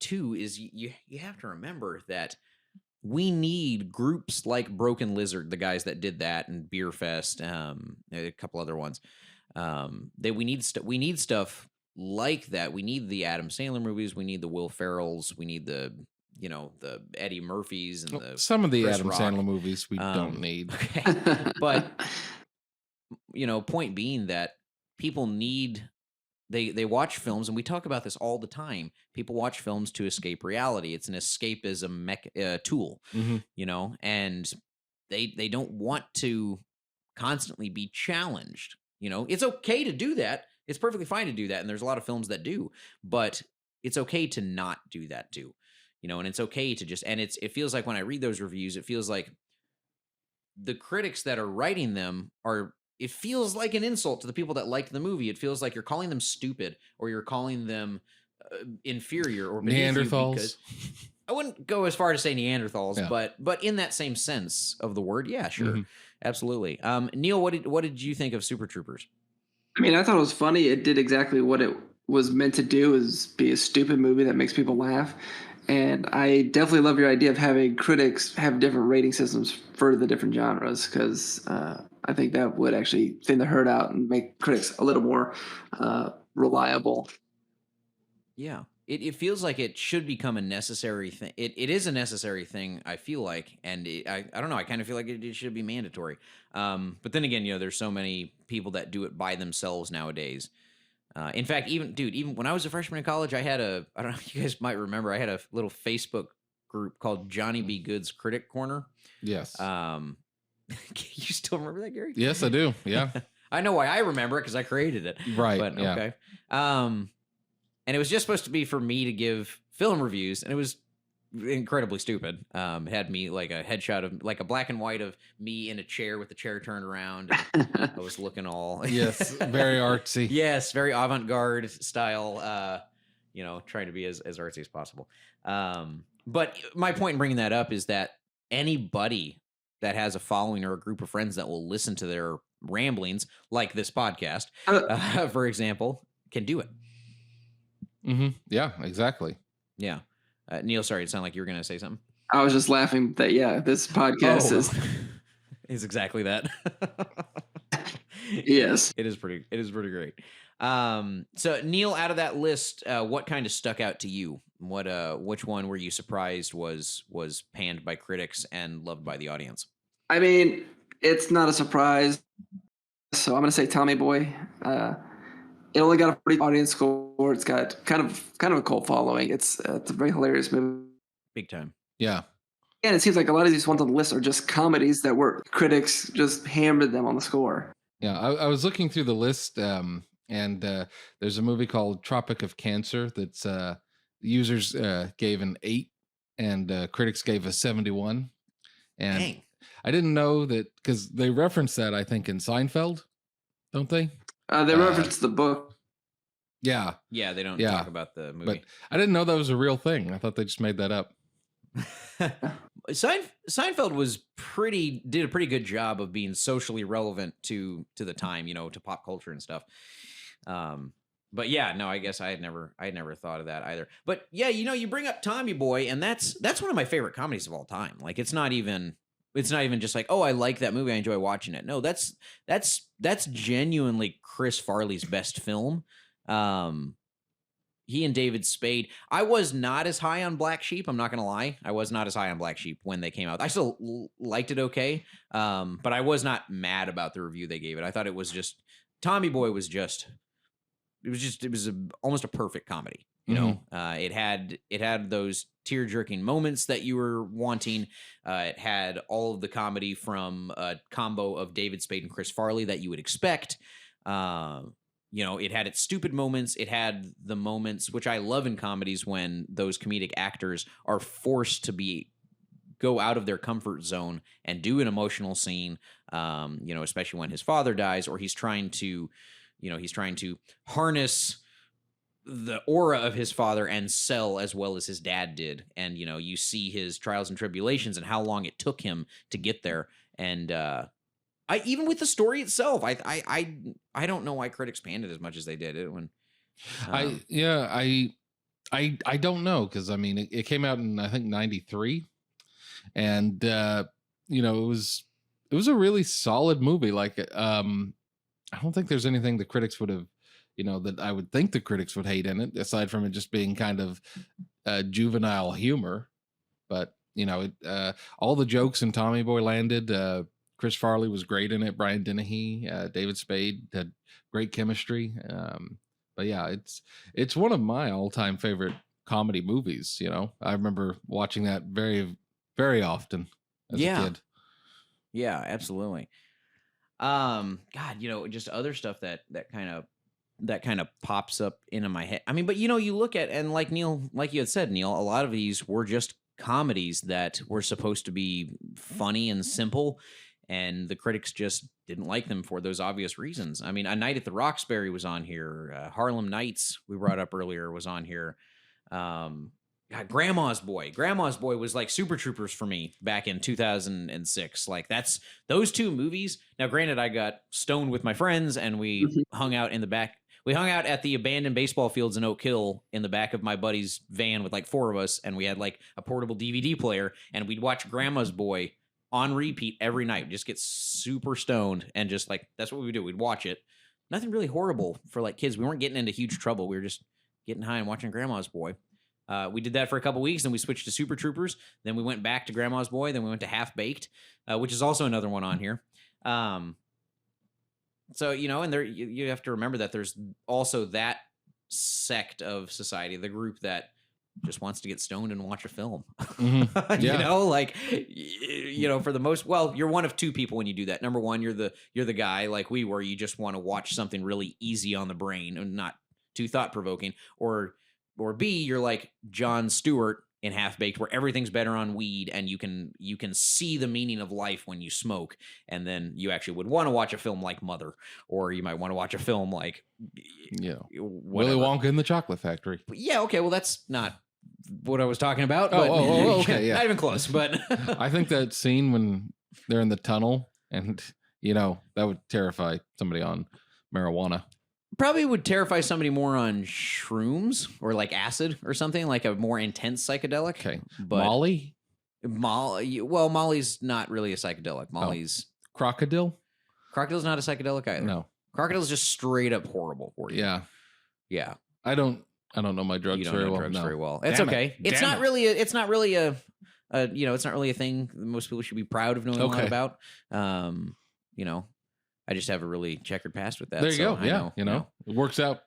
too is you have to remember that we need groups like Broken Lizard, the guys that did that, and Beer Fest, a couple other ones. We need stuff like that. We need the Adam Sandler movies. We need the Will Ferrells. We need the Eddie Murphys and some of the Chris Adam Rock. Sandler movies we don't need. Okay. But point being that people need. They watch films, and we talk about this all the time. People watch films to escape reality. It's an escapism tool, and they don't want to constantly be challenged. It's okay to do that. It's perfectly fine to do that, and there's a lot of films that do, but it's okay to not do that too, and it's okay to just, and it feels like when I read those reviews, it feels like the critics that are writing them it feels like an insult to the people that liked the movie. It feels like you're calling them stupid, or you're calling them inferior or Neanderthals. Because I wouldn't go as far to say Neanderthals, Yeah. but in that same sense of the word, yeah, sure, absolutely. Neil, what did you think of Super Troopers? I thought it was funny. It did exactly what it was meant to do, is be a stupid movie that makes people laugh. And I definitely love your idea of having critics have different rating systems for the different genres, because I think that would actually thin the herd out and make critics a little more reliable. Yeah, it feels like it should become a necessary thing. It is a necessary thing, I feel like, and I don't know. I kind of feel like it should be mandatory. But then again, there's so many people that do it by themselves nowadays. In fact, even when I was a freshman in college, I don't know if you guys might remember, I had a little Facebook group called Johnny B. Good's Critic Corner. Yes. You still remember that, Gary? Yes, I do. Yeah. I know why I remember it, because I created it. Right. But yeah. okay. And it was just supposed to be for me to give film reviews, and it was incredibly stupid. It had me like a headshot of like a black and white of me in a chair with the chair turned around. And I was looking all Yes, very artsy. Yes, very avant-garde style. Trying to be as artsy as possible. But my point in bringing that up is that anybody that has a following or a group of friends that will listen to their ramblings, like this podcast, for example, can do it. Yeah, exactly. Yeah. Neil, sorry, it sounded like you were going to say something. I was just laughing that, this podcast is exactly that. Yes. It is pretty great. So Neil, out of that list, what kind of stuck out to you? Which one were you surprised was panned by critics and loved by the audience? It's not a surprise. So I'm going to say Tommy Boy. It only got a pretty audience score. It's got kind of a cult following. It's a very hilarious movie. Big time. Yeah. And it seems like a lot of these ones on the list are just comedies that were critics just hammered them on the score. Yeah, I was looking through the list, and there's a movie called Tropic of Cancer that's users gave an 8, and critics gave a 71. And Dang. I didn't know that because they reference that, I think, in Seinfeld, don't they? They reference the book. Yeah, Yeah, they don't Yeah, talk about the but movie. I didn't know that was a real thing. I thought they just made that up. Seinfeld did a pretty good job of being socially relevant to the time, to pop culture and stuff. But yeah, no, I guess I had never thought of that either. But yeah, you bring up Tommy Boy, and that's one of my favorite comedies of all time. Like it's not even just like, oh, I like that movie, I enjoy watching it. No, that's genuinely Chris Farley's best film. He and David Spade. I was not as high on Black Sheep. I'm not going to lie. I was not as high on Black Sheep when they came out. I still liked it okay. But I was not mad about the review they gave it. I thought it was just, Tommy Boy was just, it was almost a perfect comedy. It had those tear jerking moments that you were wanting. It had all of the comedy from a combo of David Spade and Chris Farley that you would expect. It had its stupid moments. It had the moments, which I love in comedies, when those comedic actors are forced to go out of their comfort zone and do an emotional scene, especially when his father dies, or he's trying to harness the aura of his father and sell as well as his dad did. And, you see his trials and tribulations and how long it took him to get there. And, even with the story itself, I don't know why critics panned it as much as they did it when. I don't know, because I mean it came out in, I think, 93, and it was a really solid movie. Like I don't think there's anything the critics would have, that I would think the critics would hate in it, aside from it just being kind of juvenile humor. But all the jokes in Tommy Boy landed. Chris Farley was great in it. Brian Dennehy, David Spade had great chemistry. But yeah, it's one of my all-time favorite comedy movies. I remember watching that very, very often as a kid. Yeah, absolutely. God, just other stuff that kind of pops up into my head. I mean, but you look at, and like you had said, Neil, a lot of these were just comedies that were supposed to be funny and simple. And the critics just didn't like them for those obvious reasons. I mean, A Night at the Roxbury was on here. Harlem Nights, we brought up earlier, was on here. God, Grandma's Boy. Grandma's Boy was like Super Troopers for me back in 2006. Like that's those two movies. Now, granted, I got stoned with my friends and we hung out in the back. We hung out at the abandoned baseball fields in Oak Hill in the back of my buddy's van with like 4 of us. And we had like a portable DVD player, and we'd watch Grandma's Boy on repeat every night. Just get super stoned, and just like, that's what we would do. We'd watch it. Nothing really horrible for like kids. We weren't getting into huge trouble. We were just getting high and watching Grandma's Boy. We did that for a couple weeks, then we switched to Super Troopers. Then we went back to Grandma's Boy. Then we went to Half Baked, which is also another one on here. So, and there you have to remember that there's also that sect of society, the group that just wants to get stoned and watch a film. Mm-hmm. Yeah. For the most, well, you're one of two people when you do that. Number one, you're the guy like we were. You just want to watch something really easy on the brain and not too thought provoking. Or B, you're like Jon Stewart in Half Baked, where everything's better on weed and you can see the meaning of life when you smoke. And then you actually would want to watch a film like Mother, or you might want to watch a film like Willy Wonka in the Chocolate Factory. Yeah, okay, well that's not what I was talking about. Okay, yeah. Not even close, but I think that scene when they're in the tunnel and that would terrify somebody on marijuana. Probably would terrify somebody more on shrooms or like acid or something, like a more intense psychedelic. Okay. But Molly? Well, Molly's not really a psychedelic. Molly's Crocodile? Crocodile's not a psychedelic either. No. Crocodile's just straight up horrible for you. Yeah. Yeah. I don't know my drugs very well. Very well. It's okay. It's not really a thing most people should be proud of knowing a lot about. I just have a really checkered past with that. There you go. Yeah. It works out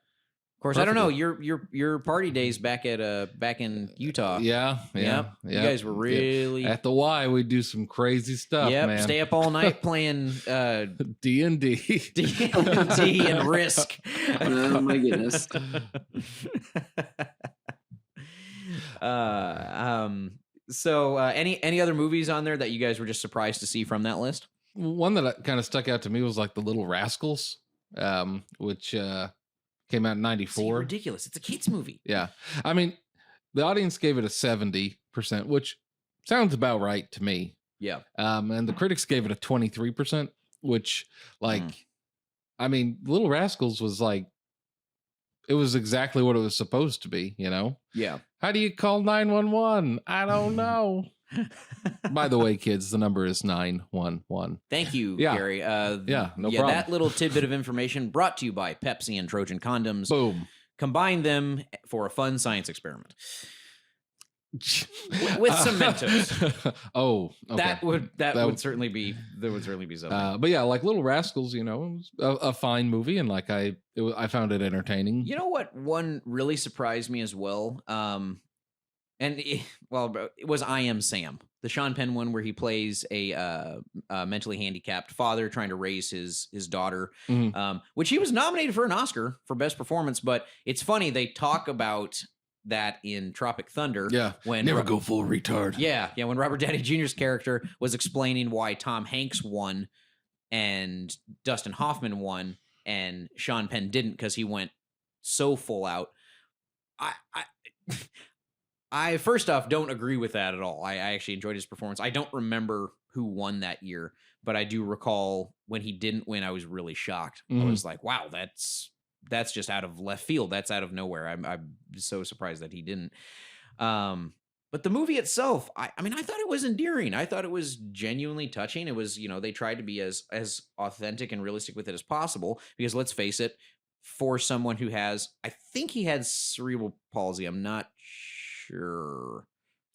Of course, I don't know your party days back in Utah. Yeah. You guys were really at the Y. We do some crazy stuff, man. Stay up all night playing D&D, D&D and Risk. Oh my goodness. So any other movies on there that you guys were just surprised to see from that list? One that kind of stuck out to me was like the Little Rascals, which came out in '94. Ridiculous! It's a kids movie. Yeah, I mean, the audience gave it a 70%, which sounds about right to me. Yeah. And the critics gave it a 23%, which, like, I mean, Little Rascals was like, it was exactly what it was supposed to be, you know? Yeah. How do you call 911? I don't know. By the way, kids, the number is 911. Thank you, Yeah. Gary. No problem. That little tidbit of information brought to you by Pepsi and Trojan condoms. Boom. Combine them for a fun science experiment. With some Mentos. Oh, okay. That would certainly be something. But yeah, like Little Rascals, you know, it was a fine movie, and like I found it entertaining. You know what? One really surprised me as well. It was I Am Sam, the Sean Penn one where he plays a mentally handicapped father trying to raise his daughter, which he was nominated for an Oscar for Best Performance. But it's funny, they talk about that in Tropic Thunder. Yeah, when never go full retard. Yeah, when Robert Downey Jr.'s character was explaining why Tom Hanks won and Dustin Hoffman won and Sean Penn didn't because he went so full out. I first off don't agree with that at all. I actually enjoyed his performance. I don't remember who won that year, but I do recall when he didn't win, I was really shocked. I was like, wow, that's just out of left field. That's out of nowhere. I'm so surprised that he didn't. But the movie itself, I mean, I thought it was endearing. I thought it was genuinely touching. It was, they tried to be as authentic and realistic with it as possible because let's face it, for someone who has, I think he had cerebral palsy. I'm not sure.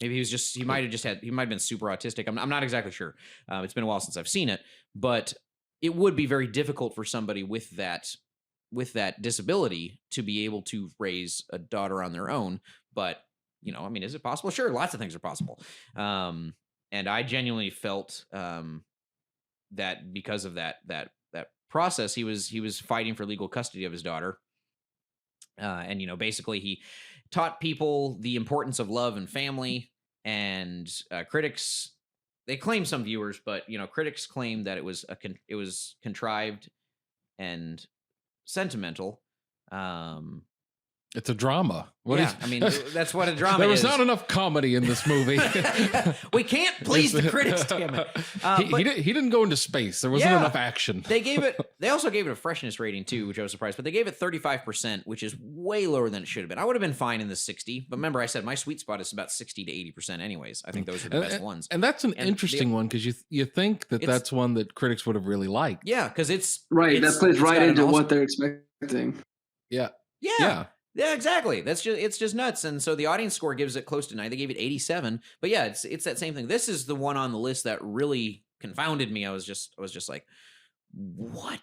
Maybe he might have been super autistic. I'm not exactly sure. It's been a while since I've seen it, but it would be very difficult for somebody with that disability to be able to raise a daughter on their own. But, I mean, is it possible? Sure. Lots of things are possible. And I genuinely felt that because of that process, he was fighting for legal custody of his daughter. And, basically he taught people the importance of love and family, and critics, they claim, some viewers, but, critics claim that it was contrived and sentimental. It's a drama. I mean, that's what a drama is. There was not enough comedy in this movie. We can't please the critics, damn it. He didn't go into space. There wasn't enough action. They also gave it a freshness rating too, which I was surprised, but they gave it 35%, which is way lower than it should have been. I would have been fine in the 60, but remember I said my sweet spot is about 60 to 80% anyways. I think those are the best ones. And that's an interesting one because you think that's one that critics would have really liked. Yeah, because it's... Right, that plays right into what they're expecting. Yeah. Yeah, exactly. It's just nuts. And so the audience score gives it close to 9. They gave it 87. But yeah, it's that same thing. This is the one on the list that really confounded me. I was just like, what?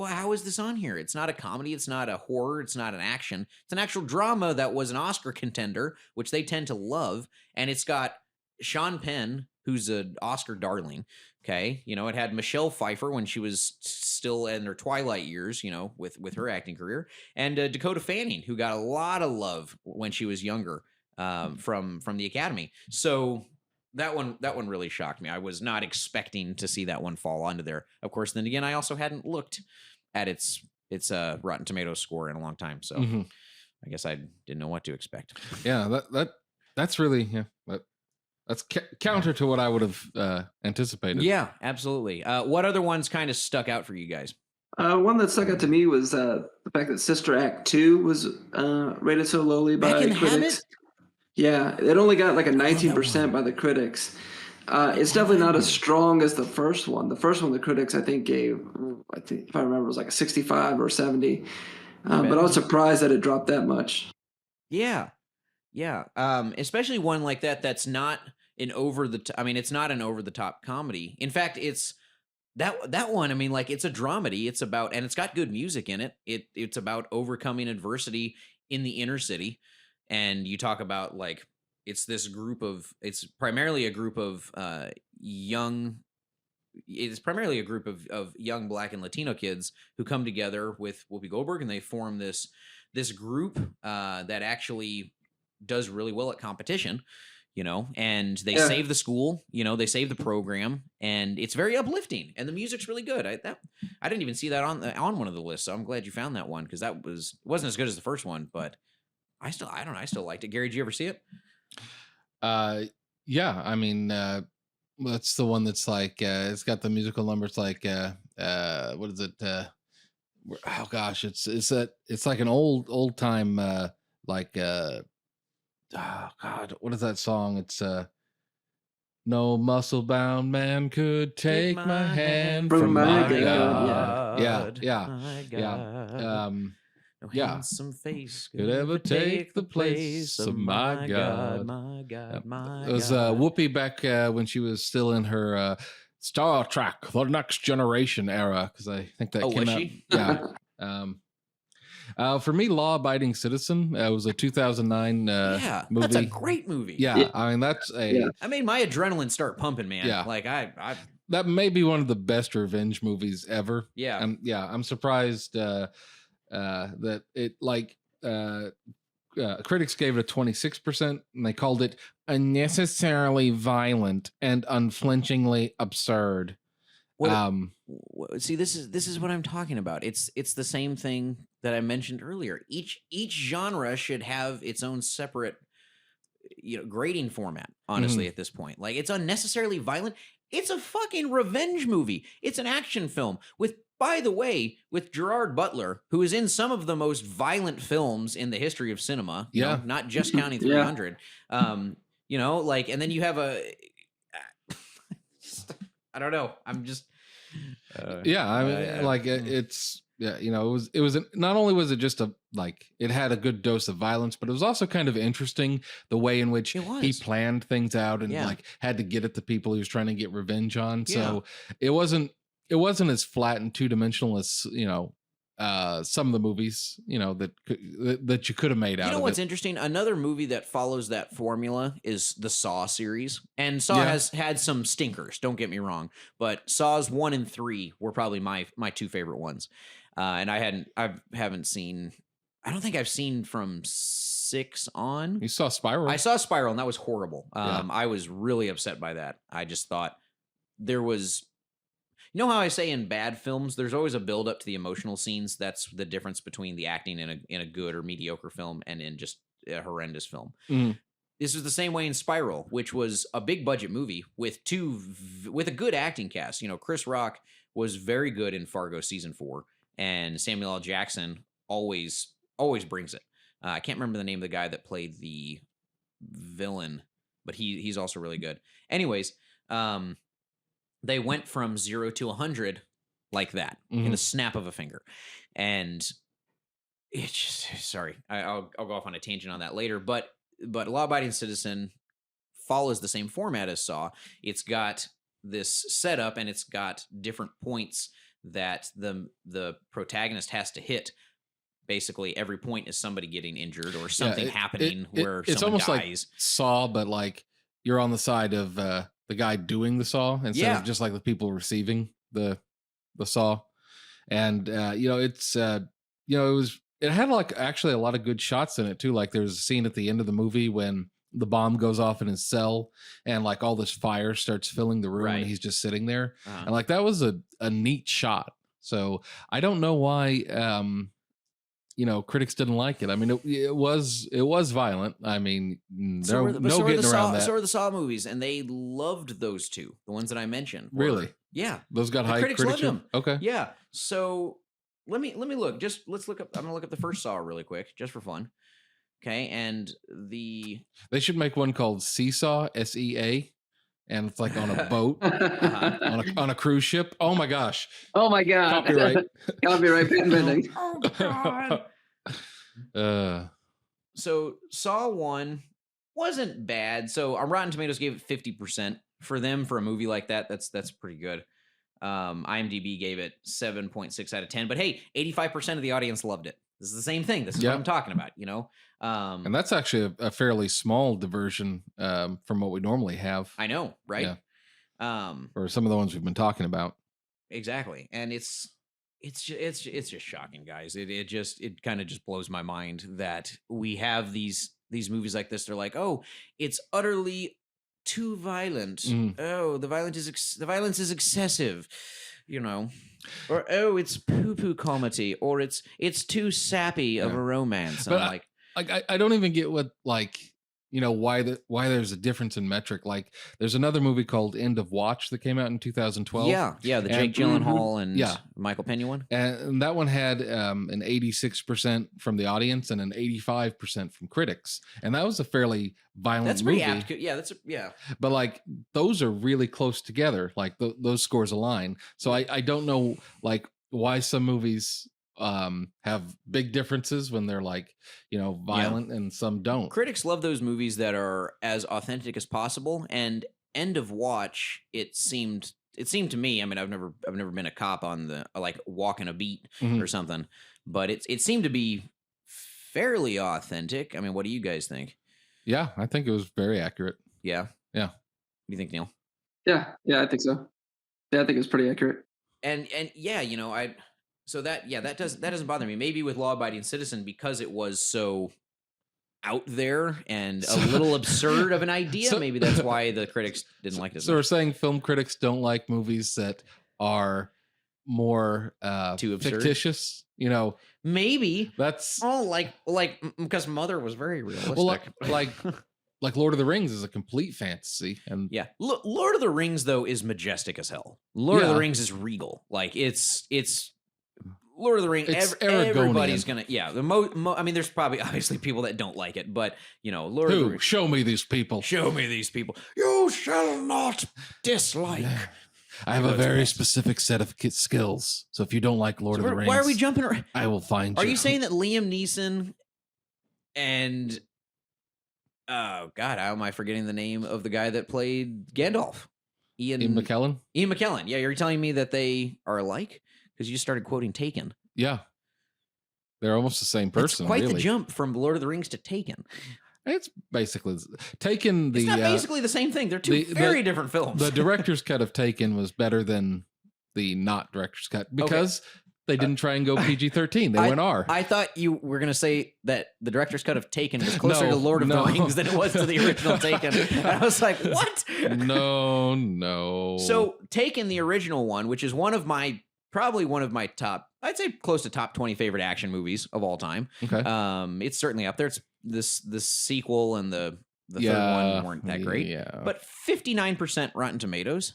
How is this on here? It's not a comedy. It's not a horror. It's not an action. It's an actual drama that was an Oscar contender, which they tend to love. And it's got Sean Penn, who's an Oscar darling. Okay. It had Michelle Pfeiffer when she was still in her twilight years, with her acting career, and Dakota Fanning, who got a lot of love when she was younger, from the Academy. So that one really shocked me. I was not expecting to see that one fall onto there. Of course, then again, I also hadn't looked at its Rotten Tomatoes score in a long time. So I guess I didn't know what to expect. Yeah. That's really, that's counter to what I would have anticipated. Yeah, absolutely. What other ones kind of stuck out for you guys? One that stuck out to me was the fact that Sister Act 2 was rated so lowly by critics. Yeah, it only got like a 19% by the critics. It's definitely not as strong as the first one. The first one, the critics, I think, if I remember, it was like a 65 or 70. But I was surprised that it dropped that much. Yeah. Especially one like that that's not an over the top comedy. In fact, it's that one, I mean, like, it's a dramedy. It's about, and it's got good music in it. It's about overcoming adversity in the inner city, and you talk about like it's primarily a group of young. It's primarily a group of young Black and Latino kids who come together with Whoopi Goldberg, and they form this group that actually does really well at competition, and they save the school, they save the program, and it's very uplifting, and the music's really good. I didn't even see that on one of the lists, so I'm glad you found that one, because wasn't as good as the first one, but I don't know, I still liked it. Gary, did you ever see it? Yeah, I mean, that's the one that's like it's got the musical numbers like what is it? Oh gosh, it's like an old time like oh god, what is that song? It's no muscle bound man could take my hand from my God. Yeah. My Yeah. God. No yeah. handsome face Could ever take the place of my God. My God, my It was God. Whoopi back when she was still in her Star Trek: The Next Generation era, because I think that came was out. she? Yeah. For me, Law Abiding Citizen was a 2009 movie. That's a great movie. Yeah, I mean that's I made my adrenaline start pumping, man. Yeah. Like I that may be one of the best revenge movies ever. Yeah. I'm surprised that it critics gave it a 26%, and they called it unnecessarily violent and unflinchingly absurd. See, this is what I'm talking about. It's the same thing that I mentioned earlier. Each genre should have its own separate grading format, honestly. At this point, like, it's unnecessarily violent. It's a fucking revenge movie. It's an action film with, by the way, with Gerard Butler, who is in some of the most violent films in the history of cinema. Not just counting 300. And then you have I don't know. I'm just. It's it was not only was it just it had a good dose of violence, but it was also kind of interesting the way in which he planned things out and had to get at the people he was trying to get revenge on. So it wasn't as flat and two-dimensional as some of the movies that you could have made out of what's it. interesting? Another movie that follows that formula is the Saw series, and Saw has had some stinkers, don't get me wrong, but Saws 1 and 3 were probably my two favorite ones. And I haven't seen, I don't think I've seen from 6 on. You saw Spiral? I saw Spiral, and that was horrible. I was really upset by that. I just thought there was, how I say in bad films, there's always a build up to the emotional scenes. That's the difference between the acting in a good or mediocre film and in just a horrendous film. This is the same way in Spiral, which was a big budget movie with a good acting cast. Chris Rock was very good in Fargo season 4, and Samuel L. Jackson always brings it. I can't remember the name of the guy that played the villain, but he's also really good. Anyways, they went from 0 to 100 like that in the snap of a finger. And it's just, sorry, I'll go off on a tangent on that later, but Law Abiding Citizen follows the same format as Saw. It's got this setup, and it's got different points that the protagonist has to hit. Basically, every point is somebody getting injured or something happening where it's someone almost dies. Like Saw, but like you're on the side of the guy doing the saw instead of just like the people receiving the saw. And it had like actually a lot of good shots in it too. Like there's a scene at the end of the movie when the bomb goes off in his cell and like all this fire starts filling the room, and he's just sitting there. And like that was a neat shot. So I don't know why critics didn't like it. I mean, it was violent. I mean, no getting around that. So are the Saw movies, and they loved those two, the ones that I mentioned. Really? Yeah. Those got high critics loved them. Okay. Yeah. So let me look. Let's look up. I'm gonna look up the first Saw really quick, just for fun. Okay, and they should make one called Seesaw, SEA, and it's like on a boat, on a cruise ship. Oh my gosh! Oh my god! Copyright pending. Oh god! So Saw 1 wasn't bad. So Rotten Tomatoes gave it 50% for them for a movie like that. That's pretty good. IMDb gave it 7.6 out of 10. But hey, 85% of the audience loved it. This is the same thing. This is what I'm talking about, you know? And that's actually a fairly small diversion from what we normally have. I know, right? Yeah. Or some of the ones we've been talking about. Exactly. And it's just shocking, guys. It kind of just blows my mind that we have these movies like this. They're like, oh, it's utterly too violent. Oh, the violence is excessive, you know. Or oh, it's poo-poo comedy, or it's too sappy of a romance. And but I'm like, I don't even get what, like, you know, why there's a difference in metric. Like, there's another movie called End of Watch that came out in 2012. Yeah, the Jake Gyllenhaal and Michael Pena one. And that one had an 86% from the audience and an 85% from critics. And that was a fairly violent That's movie. pretty apt. Yeah. But like, those are really close together. Like those scores align. So I don't know, like, why some movies have big differences when they're, like, you know, violent, and some don't. Critics love those movies that are as authentic as possible. And End of Watch, it seemed to me, I mean, I've never been a cop on the, like, walking a beat or something, but it seemed to be fairly authentic. I mean, what do you guys think? Yeah, I think it was very accurate. Yeah. What do you think, Neil? Yeah, I think so. Yeah, I think it's pretty accurate. And yeah, you know, so that doesn't bother me. Maybe with Law Abiding Citizen, because it was so out there and a little absurd of an idea, maybe that's why the critics didn't like it. So we're saying film critics don't like movies that are more too absurd, fictitious, you know. Maybe that's like because Mother was very realistic. Well, like Lord of the Rings is a complete fantasy, and Lord of the Rings though is majestic as hell. Lord of the Rings is regal. Like it's Lord of the Rings. Everybody's gonna I mean, there's probably obviously people that don't like it, but you know, Lord of the Rings. Show me these people. Show me these people. You shall not dislike. I have a very specific set of skills. So if you don't like Lord of the Rings, why are we jumping around? I will find you. Are you saying that Liam Neeson and oh God, how am I forgetting the name of the guy that played Gandalf? Ian McKellen? Ian McKellen. Yeah, you're telling me that they are alike? Because you just started quoting Taken. Yeah. They're almost the same person. It's quite the jump from Lord of the Rings to Taken. It's basically Taken. It's not basically the same thing. They're two very different films. The director's cut of Taken was better than the not director's cut because they didn't try and go PG-13. They went R. I thought you were going to say that the director's cut of Taken was closer to Lord of the Rings than it was to the original Taken. And I was like, what? No. So Taken, the original one, which is probably one of my top, I'd say close to top 20 favorite action movies of all time. Okay. It's certainly up there. It's this sequel and the third one weren't that great. Yeah. But 59% Rotten Tomatoes.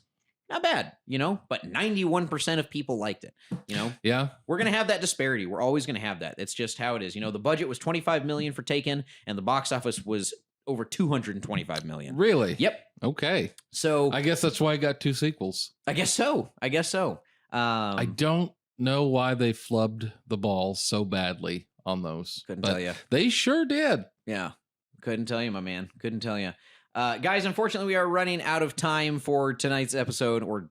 Not bad, you know, but 91% of people liked it, you know? Yeah. We're going to have that disparity. We're always going to have that. It's just how it is. You know, the budget was $25 million for Taken and the box office was over $225 million. Really? Yep. Okay. So I guess that's why I got 2 sequels. I guess so. I don't know why they flubbed the ball so badly on those. Couldn't tell you. They sure did. Yeah. Couldn't tell you, my man. Couldn't tell you. Guys, unfortunately, we are running out of time for tonight's episode or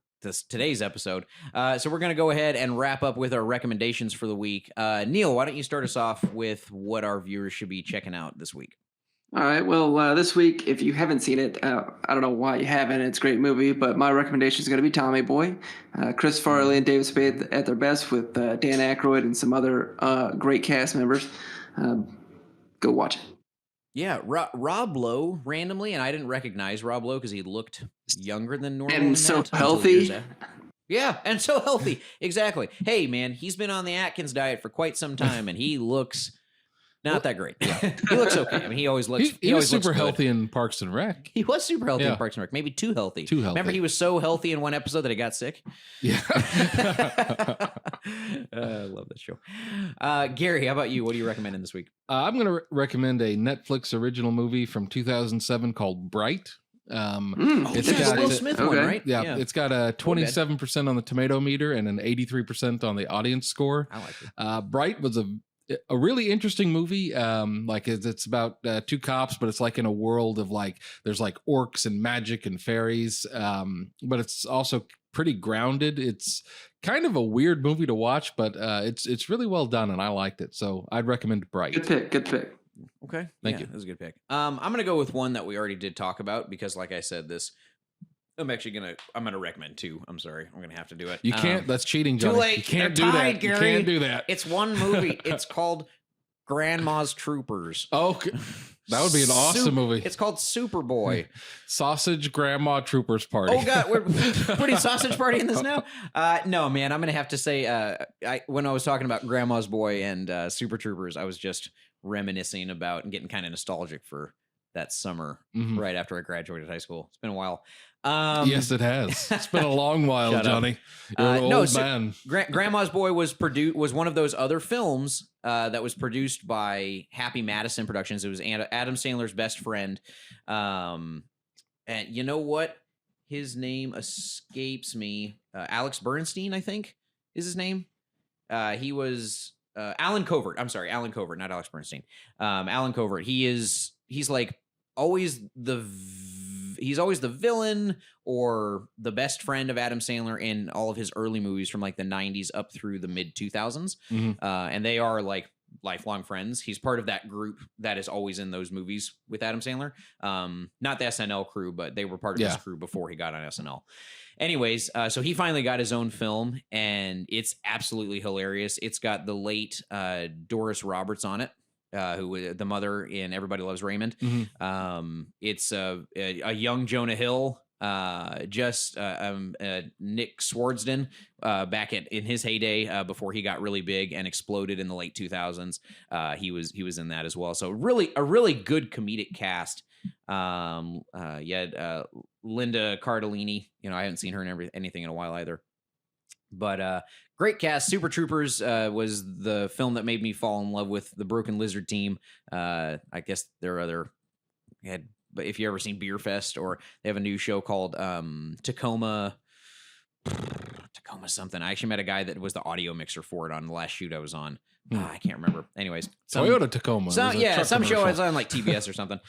today's episode. So we're going to go ahead and wrap up with our recommendations for the week. Neil, why don't you start us off with what our viewers should be checking out this week? All right. Well, this week, if you haven't seen it, I don't know why you haven't. It's a great movie, but my recommendation is going to be Tommy Boy. Chris Farley and David Spade at their best with Dan Aykroyd and some other great cast members. Go watch it. Yeah, Rob Lowe randomly, and I didn't recognize Rob Lowe because he looked younger than normal. And so healthy. Yeah, and so healthy. Exactly. Hey, man, he's been on the Atkins diet for quite some time, and he looks not that great. Yeah. He looks okay. I mean, he always looks. He was always looks super good. healthy in Parks and Rec. He was super healthy in Parks and Rec. Maybe too healthy. Remember, he was so healthy in one episode that he got sick. Yeah. I love that show. Gary, how about you? What are you recommending this week? I'm going to recommend a Netflix original movie from 2007 called Bright. It's got Will Smith one, right? Yeah, it's got a 27% on the tomato meter and an 83% on the audience score. I like it. Bright was a really interesting movie. Like it's about 2 cops, but it's like in a world of like there's like orcs and magic and fairies. But it's also pretty grounded. It's kind of a weird movie to watch, but it's really well done, and I liked it. So I'd recommend Bright. Good pick. Okay. Thank you. That was a good pick. I'm going to go with one that we already did talk about because, like I said, I'm going to recommend two. I'm sorry. I'm going to have to do it. You can't. That's cheating, Johnny. Too late. You can't do They're that. tied, You Gary. can't do that. It's one movie. It's called Grandma's Troopers. Okay. That would be an awesome movie. It's called Superboy. Sausage Grandma Troopers Party. Oh God, we're putting sausage party in this now. No, man, I'm gonna have to say, when I was talking about Grandma's Boy and Super Troopers, I was just reminiscing about and getting kind of nostalgic for that summer right after I graduated high school. It's been a while. Yes, it has. It's been a long while, Shut Johnny. You're an old man. Grandma's Boy was one of those other films that was produced by Happy Madison Productions. It was Adam Sandler's best friend. And you know what? His name escapes me. Alex Bernstein, I think, is his name. He was Alan Covert. I'm sorry, Alan Covert, not Alex Bernstein. Alan Covert. He's like always he's always the villain or the best friend of Adam Sandler in all of his early movies from like the 90s up through the mid 2000s. And they are like lifelong friends. He's part of that group that is always in those movies with Adam Sandler. Not the SNL crew, but they were part of this crew before he got on SNL. Anyways, so he finally got his own film, and it's absolutely hilarious. It's got the late Doris Roberts on it, who was the mother in Everybody Loves Raymond. It's a young Jonah Hill, Nick Swardsden, back in his heyday, before he got really big and exploded in the late 2000s. He was in that as well. So a really good comedic cast. Linda Cardellini, I haven't seen her in anything in a while either. But great cast. Super Troopers was the film that made me fall in love with the Broken Lizard team. I guess there are but if you ever seen Beer Fest, or they have a new show called Tacoma something. I actually met a guy that was the audio mixer for it on the last shoot I was on. I can't remember. Anyways, Toyota Tacoma. Some show is on like TBS or something.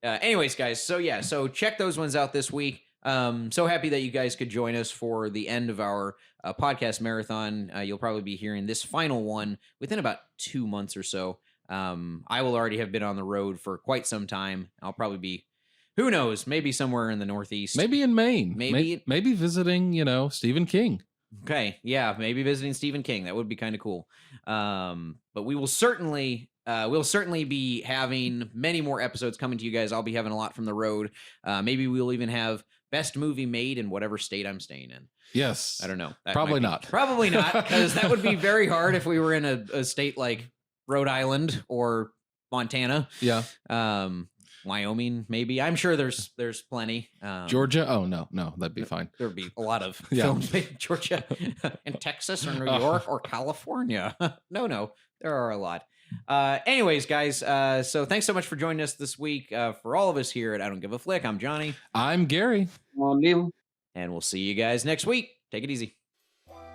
Anyways, guys. So check those ones out this week. So happy that you guys could join us for the end of our podcast marathon. You'll probably be hearing this final one within about 2 months or so. I will already have been on the road for quite some time. I'll probably be, who knows, maybe somewhere in the Northeast. Maybe in Maine. Maybe visiting, Stephen King. Okay. Yeah. Maybe visiting Stephen King. That would be kind of cool. But we will certainly be having many more episodes coming to you guys. I'll be having a lot from the road. Maybe we'll even have best movie made in whatever state I'm staying in. Yes. I don't know. Probably not, because that would be very hard if we were in a state like Rhode Island or Montana. Yeah. Wyoming, maybe. I'm sure there's plenty. Georgia? Oh, no, that'd be fine. There'd be a lot of films made in Georgia, in Texas or New York or California. No, there are a lot. Anyways, guys, so thanks so much for joining us this week. For all of us here at I Don't Give a Flick, I'm Johnny. I'm Gary. I'm Neil. And we'll see you guys next week. Take it easy.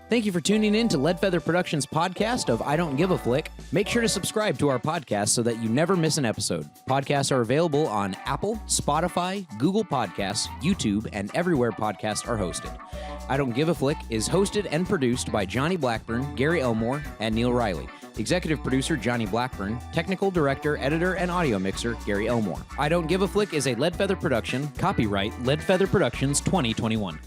Thank you for tuning in to Leadfeather Productions' podcast of I Don't Give a Flick. Make sure to subscribe to our podcast so that you never miss an episode. Podcasts are available on Apple, Spotify, Google Podcasts, YouTube, and everywhere podcasts are hosted. I Don't Give a Flick is hosted and produced by Johnny Blackburn, Gary Elmore, and Neil Riley. Executive producer Johnny Blackburn, technical director, editor, and audio mixer Gary Elmore. I Don't Give a Flick is a Leadfeather production. Copyright Leadfeather Productions 2021.